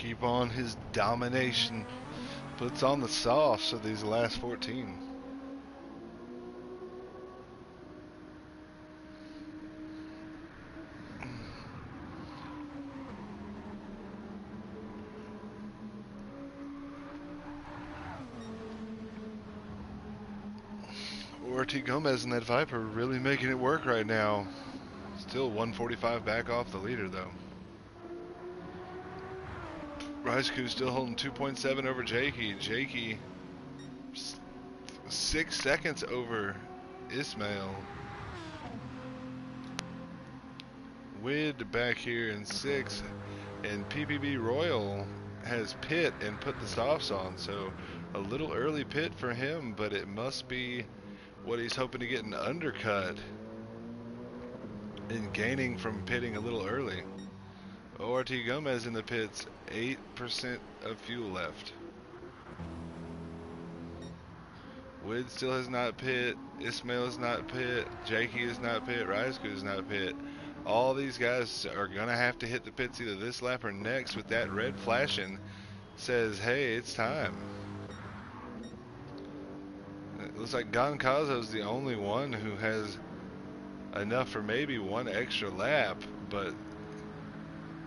keep on his domination. Puts on the softs of these last 14. Ortiz Gomez and that Viper really making it work right now. Still 145 back off the leader, though. Rajku still holding 2.7 over Jakey. Jakey 6 seconds over Ismail. Wid back here in 6. And PPB Royal has pit and put the softs on. So a little early pit for him, but it must be what he's hoping to get an undercut and gaining from pitting a little early. ORT Gomez in the pits, 8% of fuel left. Wid still has not pit. Ismail is not pit. Jakey is not pit. Rajku is not pit. All these guys are going to have to hit the pits either this lap or next. With that red flashing, says, hey, it's time. It looks like Goncazo's the only one who has enough for maybe one extra lap, but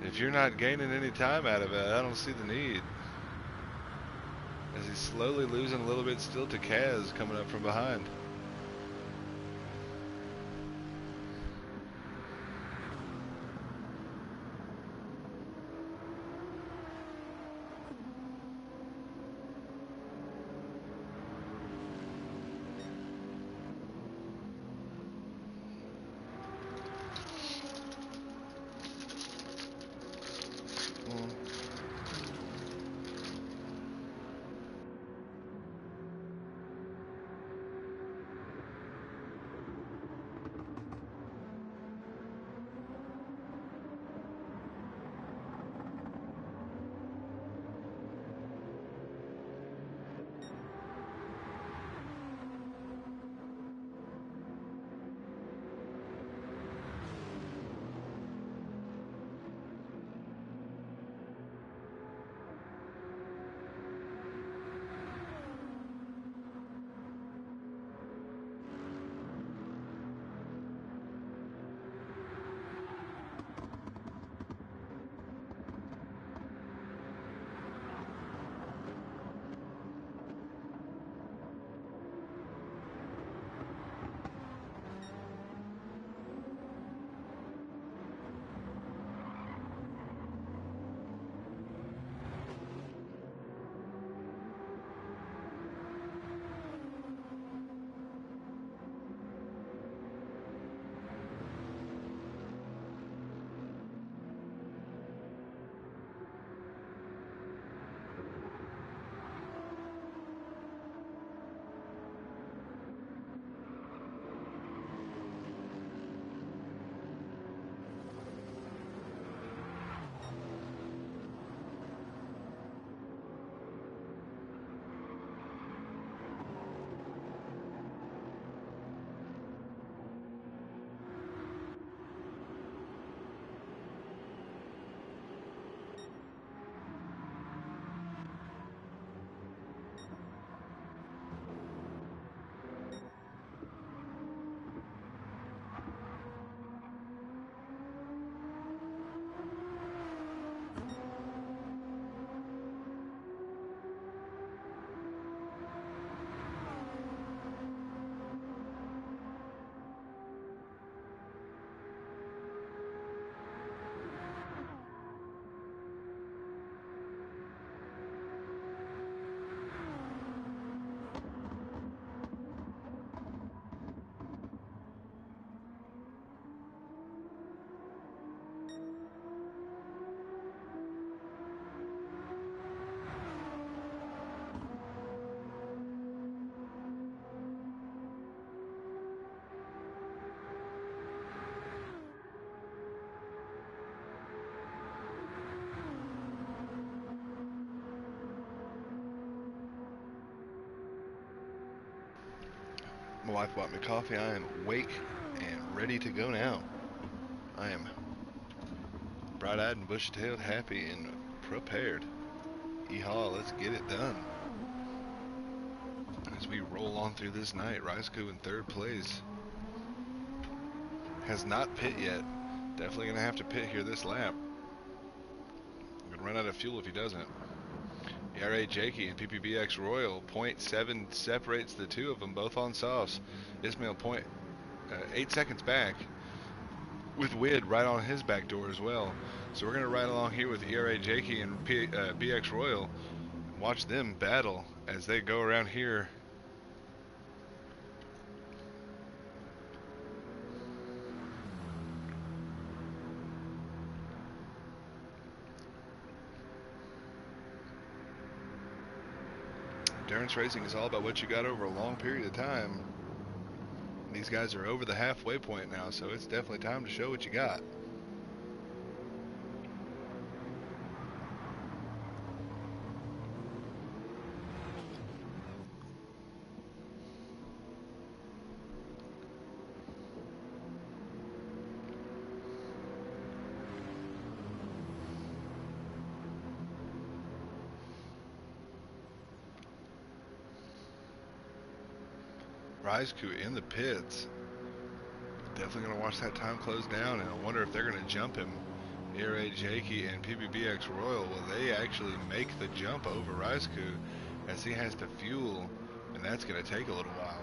if you're not gaining any time out of it, I don't see the need. As he's slowly losing a little bit still to Kaz coming up from behind. My wife bought me coffee. I am awake and ready to go now. I am bright-eyed and bushy-tailed, happy and prepared. Yeehaw, let's get it done. As we roll on through this night, Raisko in third place. Has not pit yet. Definitely going to have to pit here this lap. Going to run out of fuel if he doesn't. IRO Jakey and PPBX Royal. 0.7 separates the two of them, both on softs. Ismail 8 seconds back, with Wid right on his back door as well. So we're going to ride along here with IRO Jakey and BX Royal. Watch them battle as they go around here. Endurance racing is all about what you got over a long period of time. And these guys are over the halfway point now, so it's definitely time to show what you got. Raisko in the pits. Definitely going to watch that time close down, and I wonder if they're going to jump him. IRO Jakey and PPBX Royal, will they actually make the jump over Raisko as he has to fuel, and that's going to take a little while.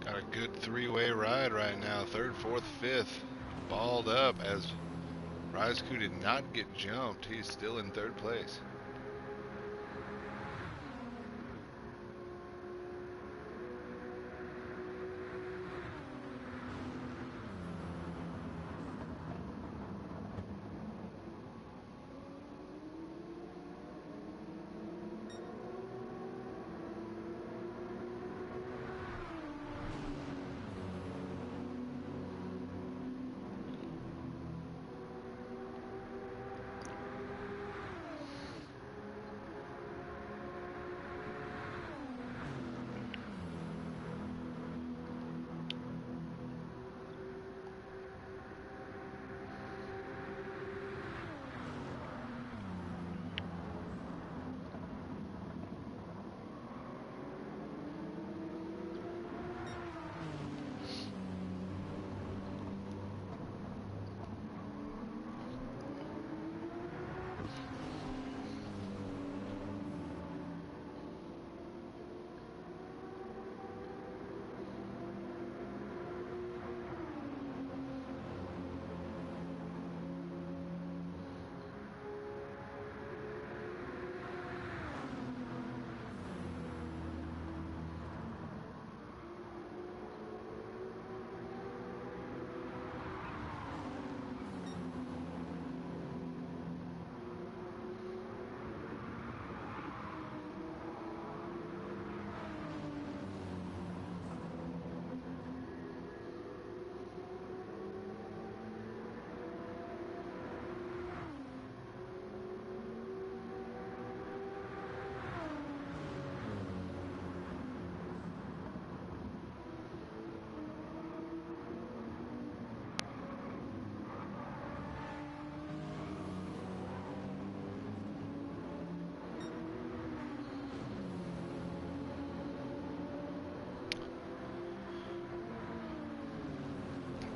Got a good three-way ride right now. Third, fourth, fifth. Balled up as Raisko did not get jumped. He's still in third place.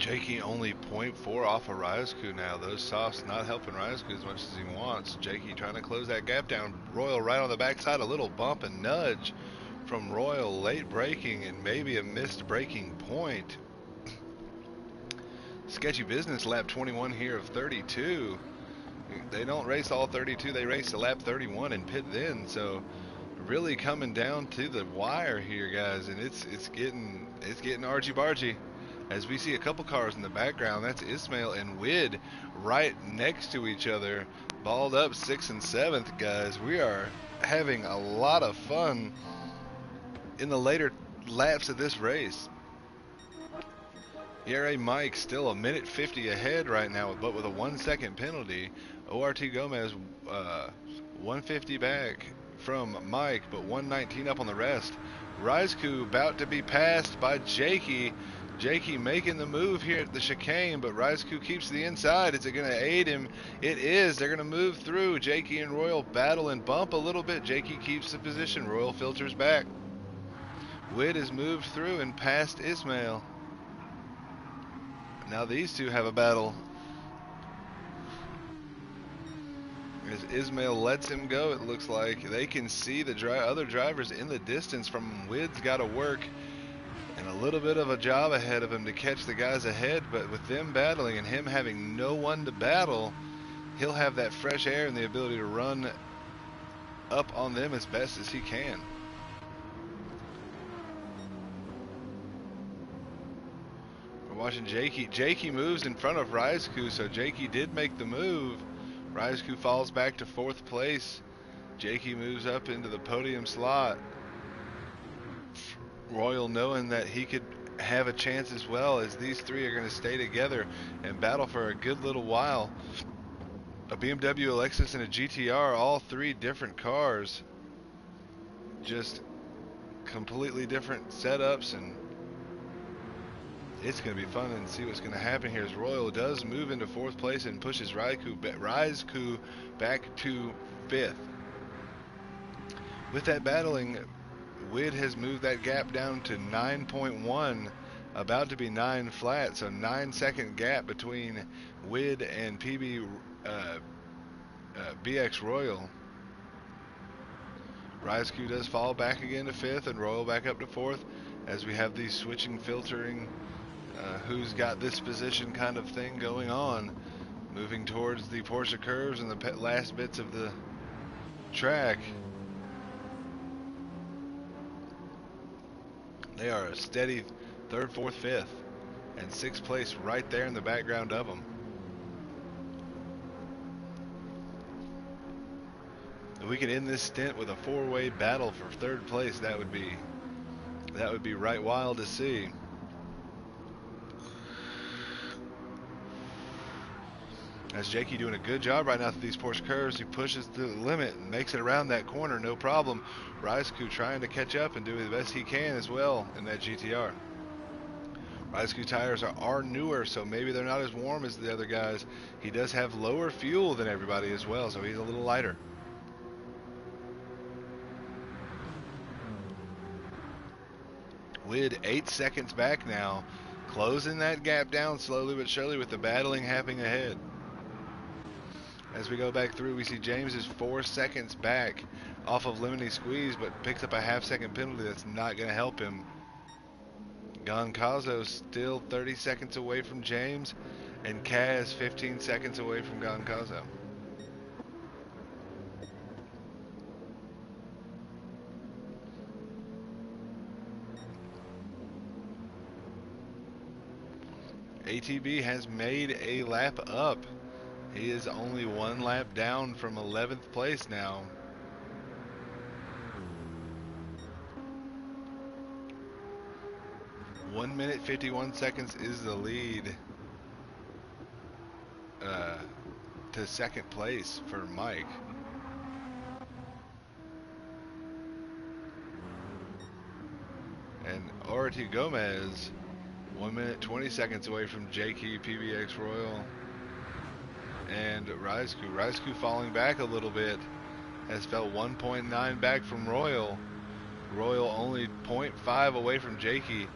Jakey only 0.4 off of Ryazku now. Those softs not helping Ryazku as much as he wants. Jakey trying to close that gap down. Royal right on the backside. A little bump and nudge from Royal. Late braking and maybe a missed braking point. Sketchy business lap 21 here of 32. They don't race all 32. They race to lap 31 and pit then. So really coming down to the wire here, guys, and it's getting argy-bargy. As we see a couple cars in the background, that's Ismail and Wid right next to each other, balled up 6th and 7th, guys. We are having a lot of fun in the later laps of this race. IRO Mike still a minute 50 ahead right now, but with a 1 second penalty. ORT Gomez 150 back from Mike, but 119 up on the rest. Ryazku about to be passed by Jakey. Jakey making the move here at the chicane, but Ryazku keeps the inside. Is it going to aid him? It is. They're going to move through. Jakey and Royal battle and bump a little bit. Jakey keeps the position. Royal filters back. Wid has moved through and passed Ismail. Now these two have a battle. As Ismail lets him go, it looks like they can see the other drivers in the distance from him. Wid's got to work and a little bit of a job ahead of him to catch the guys ahead, but with them battling and him having no one to battle, he'll have that fresh air and the ability to run up on them as best as he can. We're watching Jakey. Jakey moves in front of Ryazku, so Jakey did make the move. Ryazku falls back to 4th place. Jakey moves up into the podium slot. Royal knowing that he could have a chance as well, as these three are going to stay together and battle for a good little while. A BMW, a Lexus, and a GTR, all three different cars. Just completely different setups, and it's going to be fun and see what's going to happen here as Royal does move into 4th place and pushes Ryazku back to 5th. With that battling, Wid has moved that gap down to 9.1, about to be 9 flat, so 9-second gap between Wid and BX Royal. Ryazku does fall back again to 5th and Royal back up to 4th as we have these switching, filtering, who's got this position kind of thing going on, moving towards the Porsche curves and the last bits of the track. They are a steady 3rd, 4th, 5th, and 6th place right there in the background of them. If we could end this stint with a 4-way battle for 3rd place, that would be right wild to see. As Jakey doing a good job right now through these Porsche curves. He pushes to the limit and makes it around that corner, no problem. Ryazku trying to catch up and do the best he can as well in that GTR. Ryazku tires are newer, so maybe they're not as warm as the other guys. He does have lower fuel than everybody as well, so he's a little lighter. Wid 8 seconds back now, closing that gap down slowly but surely with the battling happening ahead. As we go back through, we see James is 4 seconds back off of Lemony Squeeze, but picks up a half-second penalty that's not going to help him. Goncazo still 30 seconds away from James, and Kaz 15 seconds away from Goncazo. ATB has made a lap up. He is only 1 lap down from 11th place now. One minute 51 seconds is the lead to 2nd place for Mike. And Orti Gomez 1 minute 20 seconds away from Jakey, PBX Royal, and Ryazku. Ryazku falling back a little bit, has fell 1.9 back from Royal. Royal only 0.5 away from Jakey,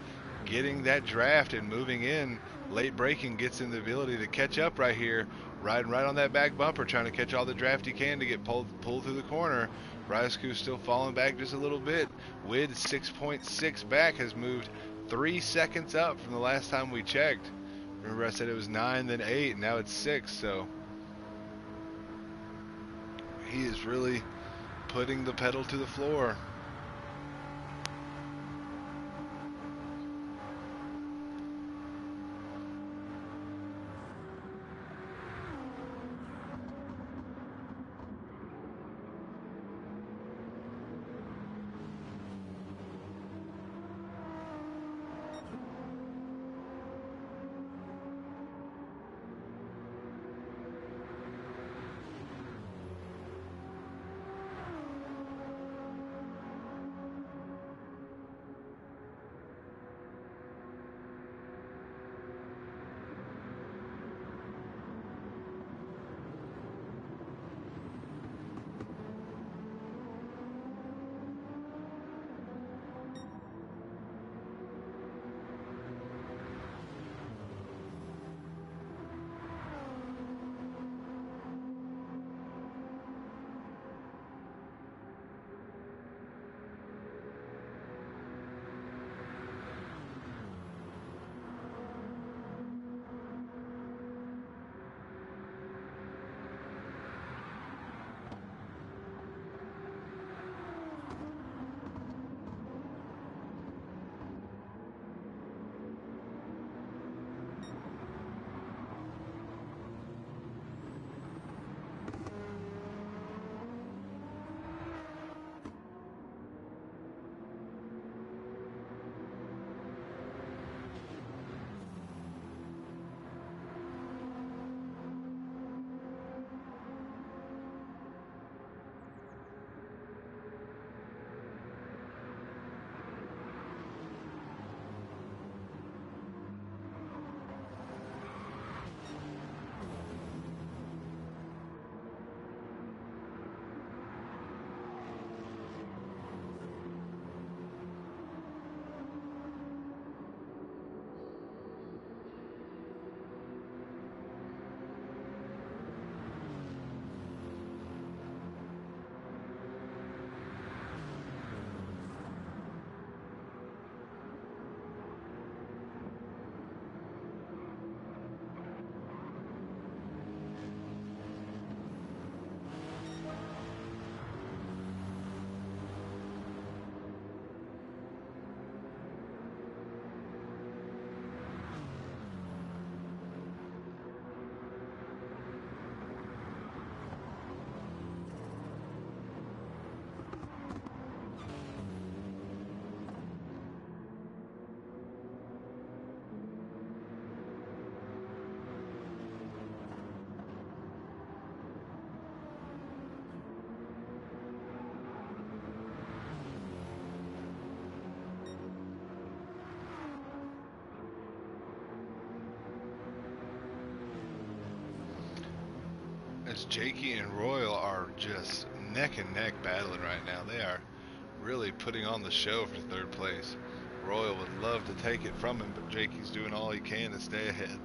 getting that draft and moving in late braking gets him the ability to catch up right here, riding right on that back bumper, trying to catch all the draft he can to get pulled through the corner. Rajku's still falling back just a little bit. Wid 6.6 back, has moved 3 seconds up from the last time we checked. Remember I said it was 9, then 8, now it's 6, so he is really putting the pedal to the floor. As Jakey and Royal are just neck and neck battling right now. They are really putting on the show for third place. Royal would love to take it from him, but Jakey's doing all he can to stay ahead.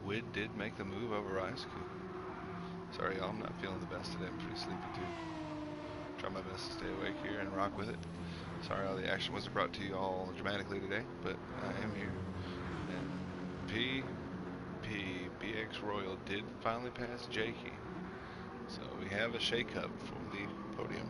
Wood did make the move over Ice Cube. Sorry, y'all, I'm not feeling the best today. I'm pretty sleepy too. Try my best to stay awake here and rock with it. Sorry all the action wasn't brought to you all dramatically today, but I am here. And BX Royal did finally pass Jakey. So we have a shake-up for the podium.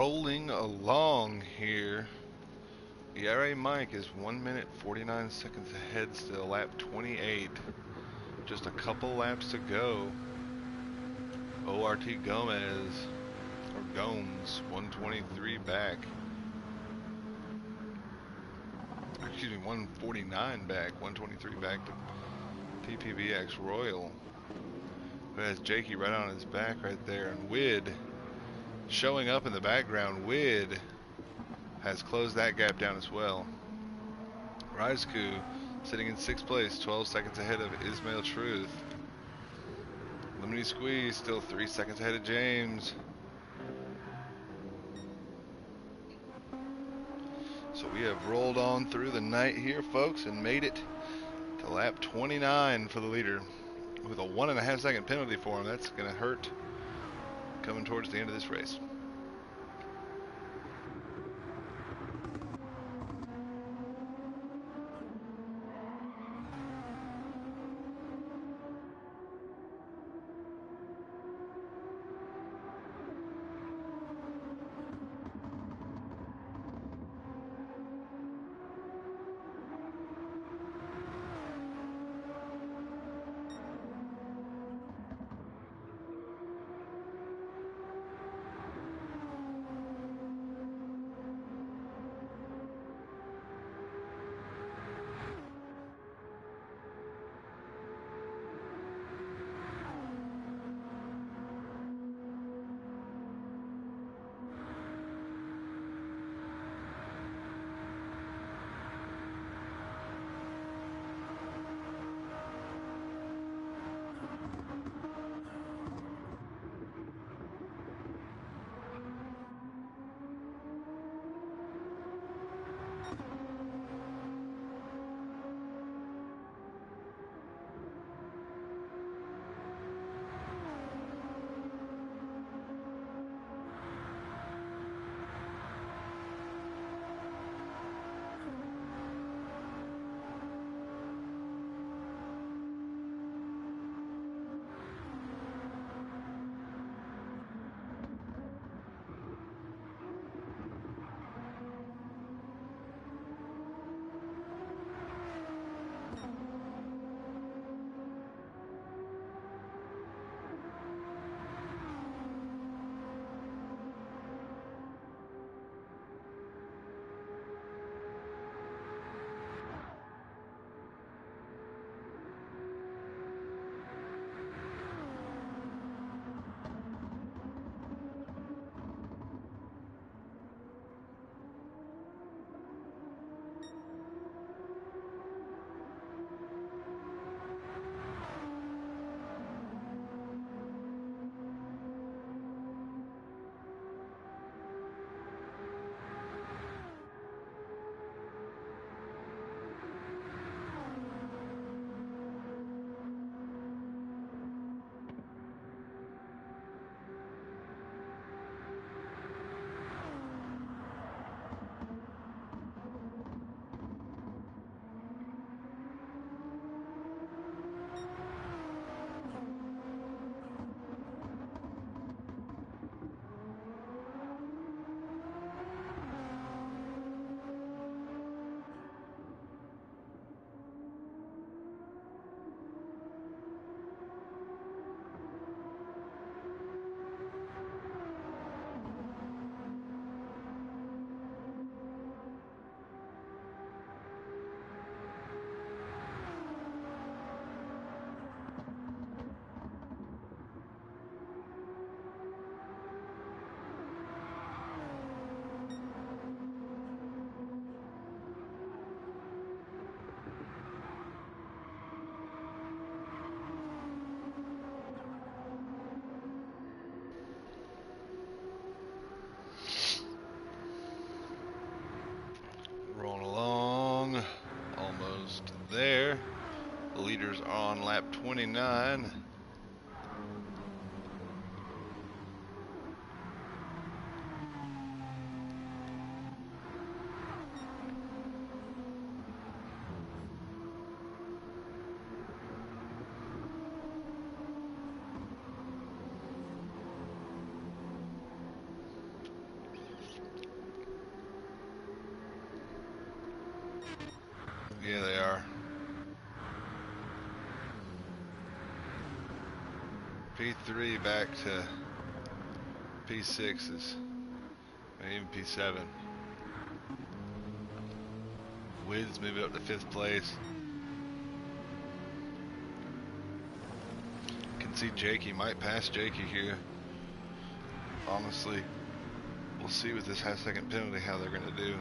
rolling along here. IRO Mike is 1 minute 49 seconds ahead still, lap 28. Just a couple laps to go. ORT Gomez, or Gomes, 123 back. Excuse me, 149 back, 123 back to TPBX Royal, who has Jakey right on his back right there. And Wid showing up in the background. Wid has closed that gap down as well. Rizku sitting in 6th place, 12 seconds ahead of Ismail Truth. Lemony Squeeze still 3 seconds ahead of James. So we have rolled on through the night here, folks, and made it to lap 29 for the leader with a 1.5 second penalty for him. That's going to hurt coming towards the end of this race. Rolling along, almost there. The leaders are on lap 29. Yeah, they are. P3 back to P6s, maybe even P7. Wid's moving up to 5th place. Can see Jakey might pass Jakey here. Honestly, we'll see with this half-second penalty how they're going to do.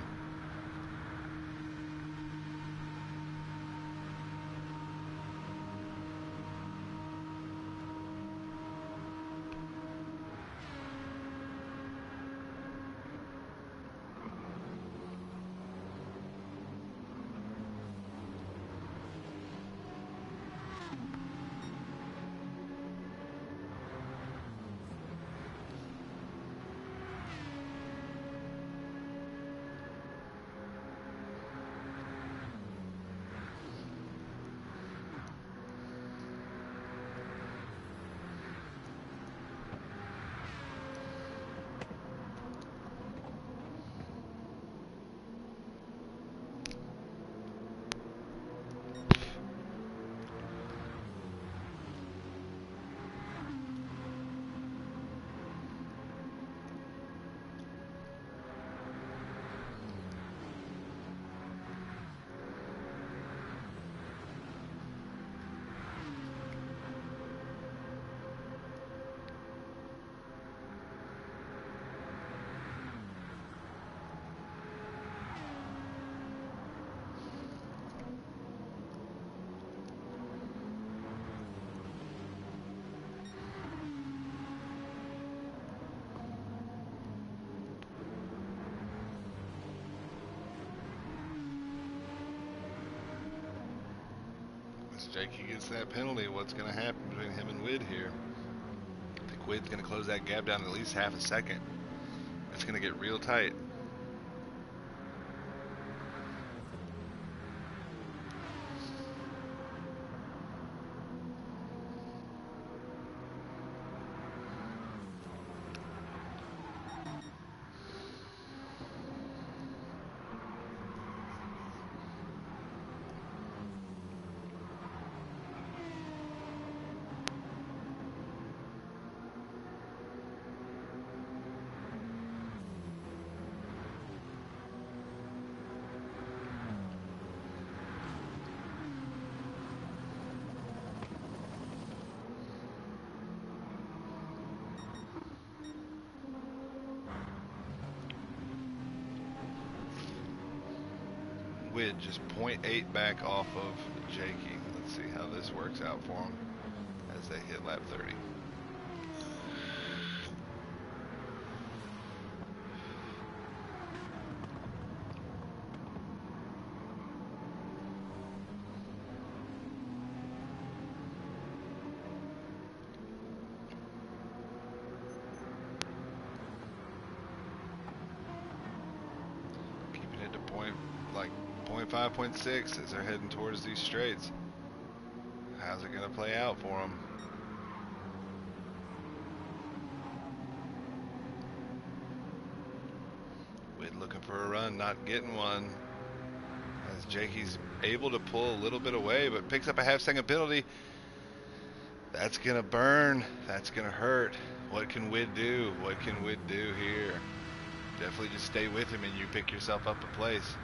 As Jakey gets that penalty, what's going to happen between him and Wid here? I think Wid's going to close that gap down at least half a second. It's going to get real tight. Wid just 0.8 back off of Jakey. Let's see how this works out for him as they hit lap 30. Keeping it to like 0.5, 0.6 as they're heading towards these straights. How's it going to play out for them? Wid looking for a run, not getting one. As Jakey's able to pull a little bit away, but picks up a half-second penalty. That's going to burn. That's going to hurt. What can Wid do? What can Wid do here? Definitely just stay with him and you pick yourself up a place.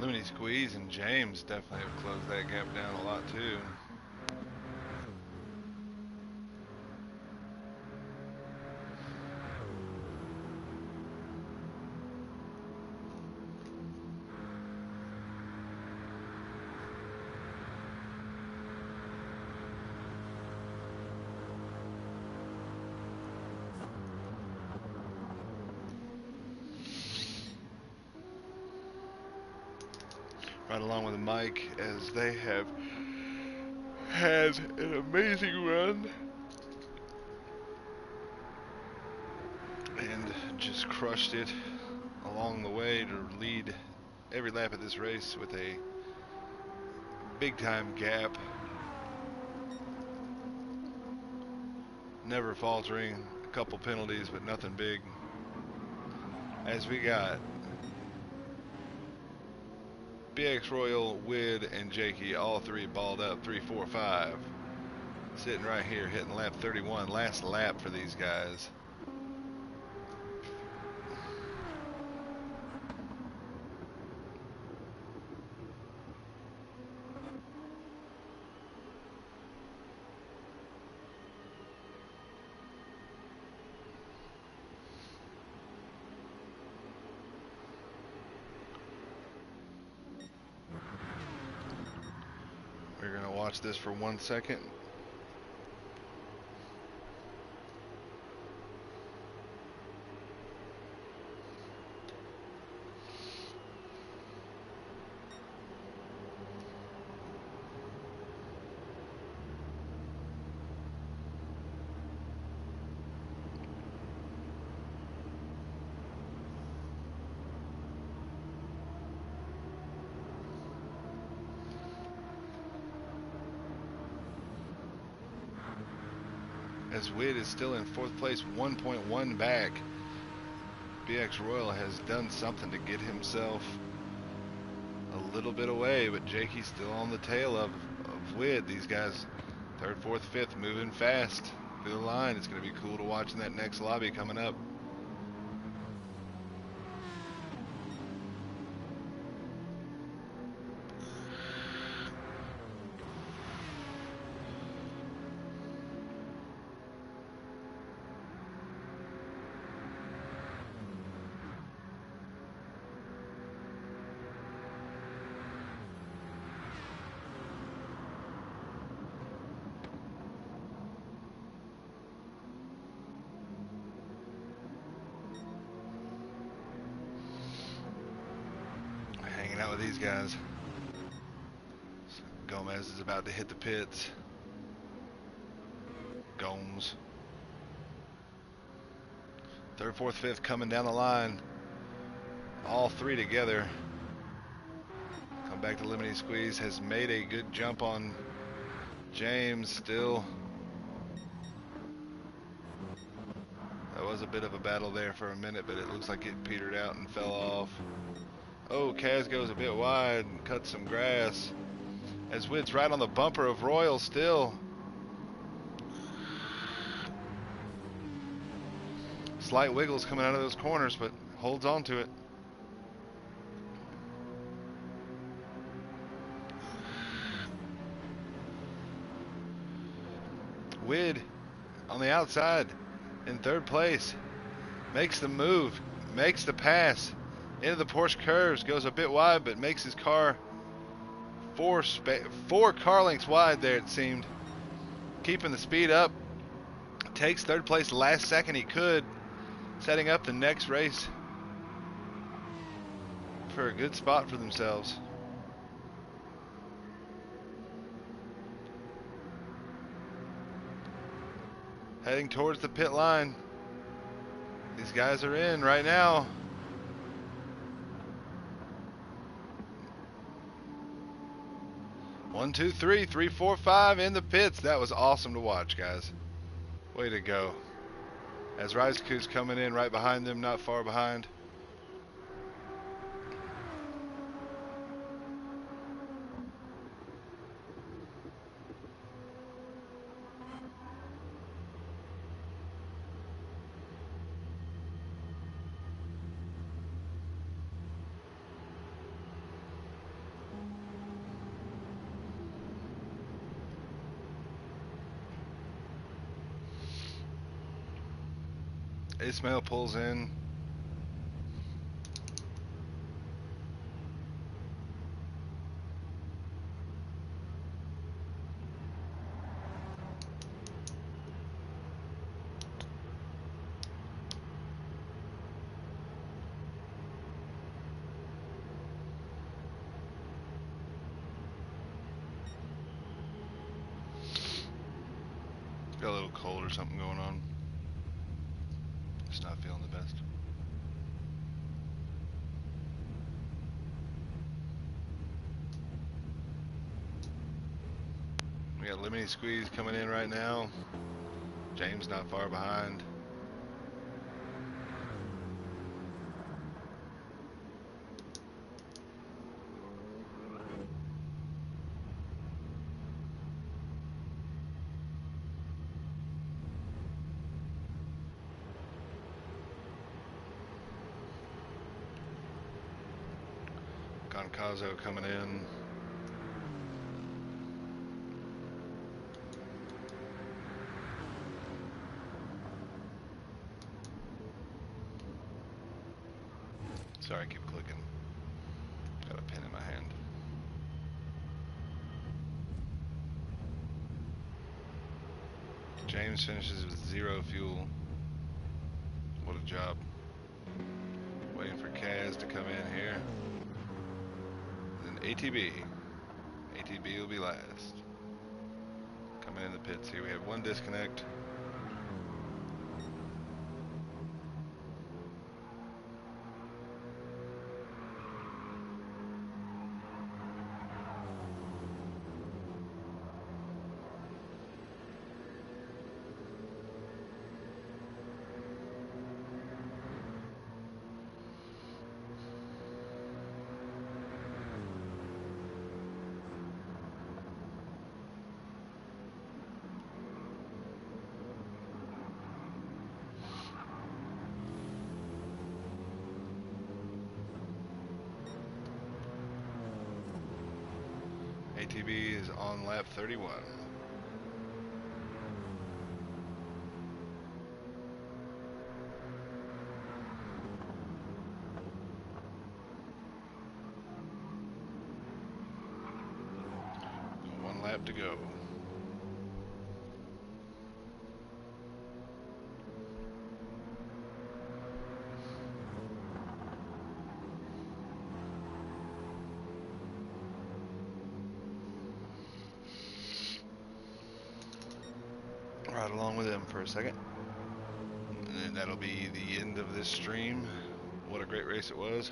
Lemony Squeeze and James definitely have closed that gap down a lot too. Right along with Mike, as they have had an amazing run and just crushed it along the way to lead every lap of this race with a big time gap. Never faltering, a couple penalties, but nothing big. As we got BX Royal, Wid, and Jakey, all three balled up, 3, 4, 5. Sitting right here, hitting lap 31. Last lap for these guys. We're going to watch this for 1 second. As Wid is still in 4th place, 1.1 back. BX Royal has done something to get himself a little bit away, but Jakey's still on the tail of Wid. These guys, 3rd, 4th, 5th, moving fast through the line. It's going to be cool to watch in that next lobby coming up. Hanging out with these guys. Gomez is about to hit the pits. Gomes. 3rd, 4th, 5th coming down the line. All three together. Come back to Lemony Squeeze. Has made a good jump on James still. That was a bit of a battle there for a minute, but it looks like it petered out and fell off. Oh, Kaz goes a bit wide and cuts some grass. As Wid's right on the bumper of Royal still. Slight wiggles coming out of those corners, but holds on to it. Wid on the outside in 3rd place. Makes the move, makes the pass into the Porsche curves, goes a bit wide, but makes his car four car lengths wide there, it seemed. Keeping the speed up. Takes 3rd place last second he could, setting up the next race for a good spot for themselves. Heading towards the pit line. These guys are in right now. One, two, three, 3, 4, 5 in the pits. That was awesome to watch, guys. Way to go. As Rizeku's coming in right behind them, not far behind. Ismail pulls in. Got a little cold or something going on. Just not feeling the best. We got Lemony Squeeze coming in right now. James not far behind. Goncazo coming in. Sorry, I keep clicking. Got a pen in my hand. James finishes with 0 fuel. What a job. Waiting for Kaz to come in here. Then ATB. ATB will be last. Coming in the pits here. We have 1 disconnect. ATB is on lap 31. One lap to go. Ride along with him for a second. And then that'll be the end of this stream. What a great race it was.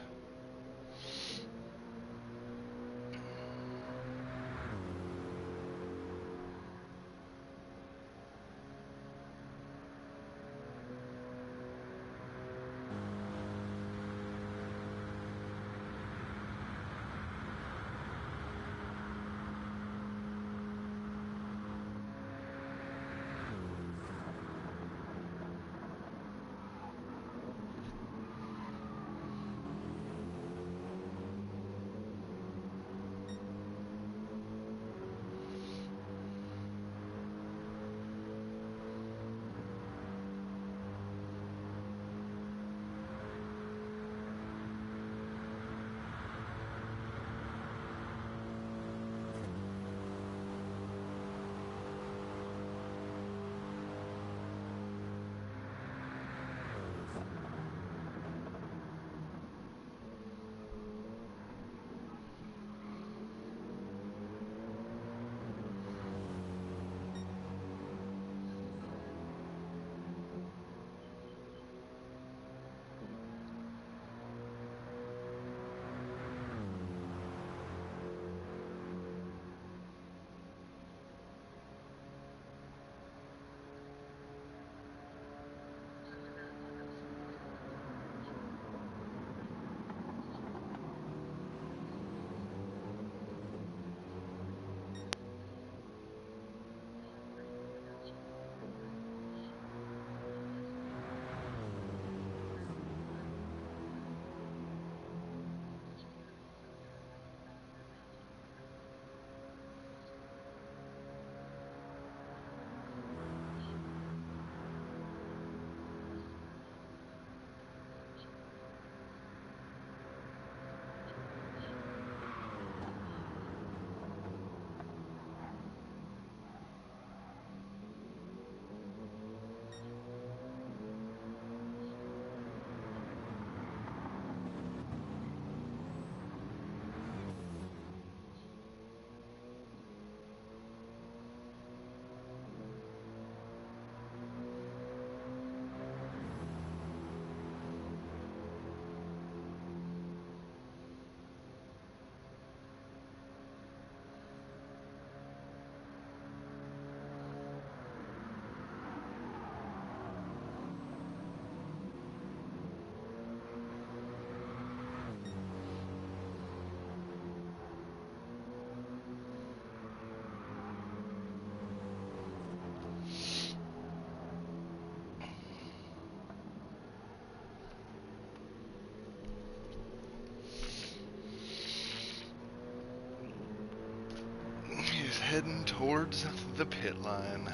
heading towards the pit line.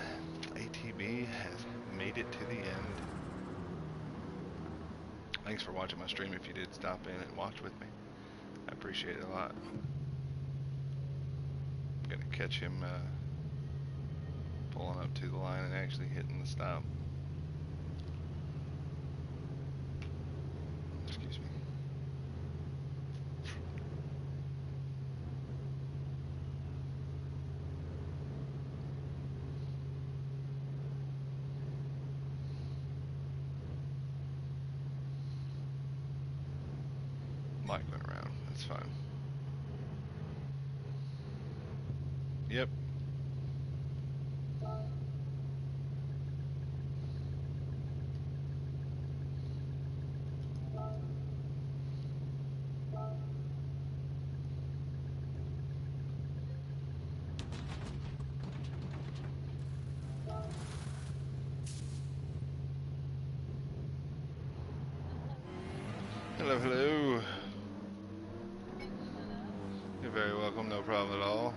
ATV has made it to the end. Thanks for watching my stream if you did stop in and watch with me. I appreciate it a lot. I'm going to catch him pulling up to the line and actually hitting the stop. Excuse me. Mike went around. That's fine. Yep. Hello, hello. You're very welcome. No problem at all.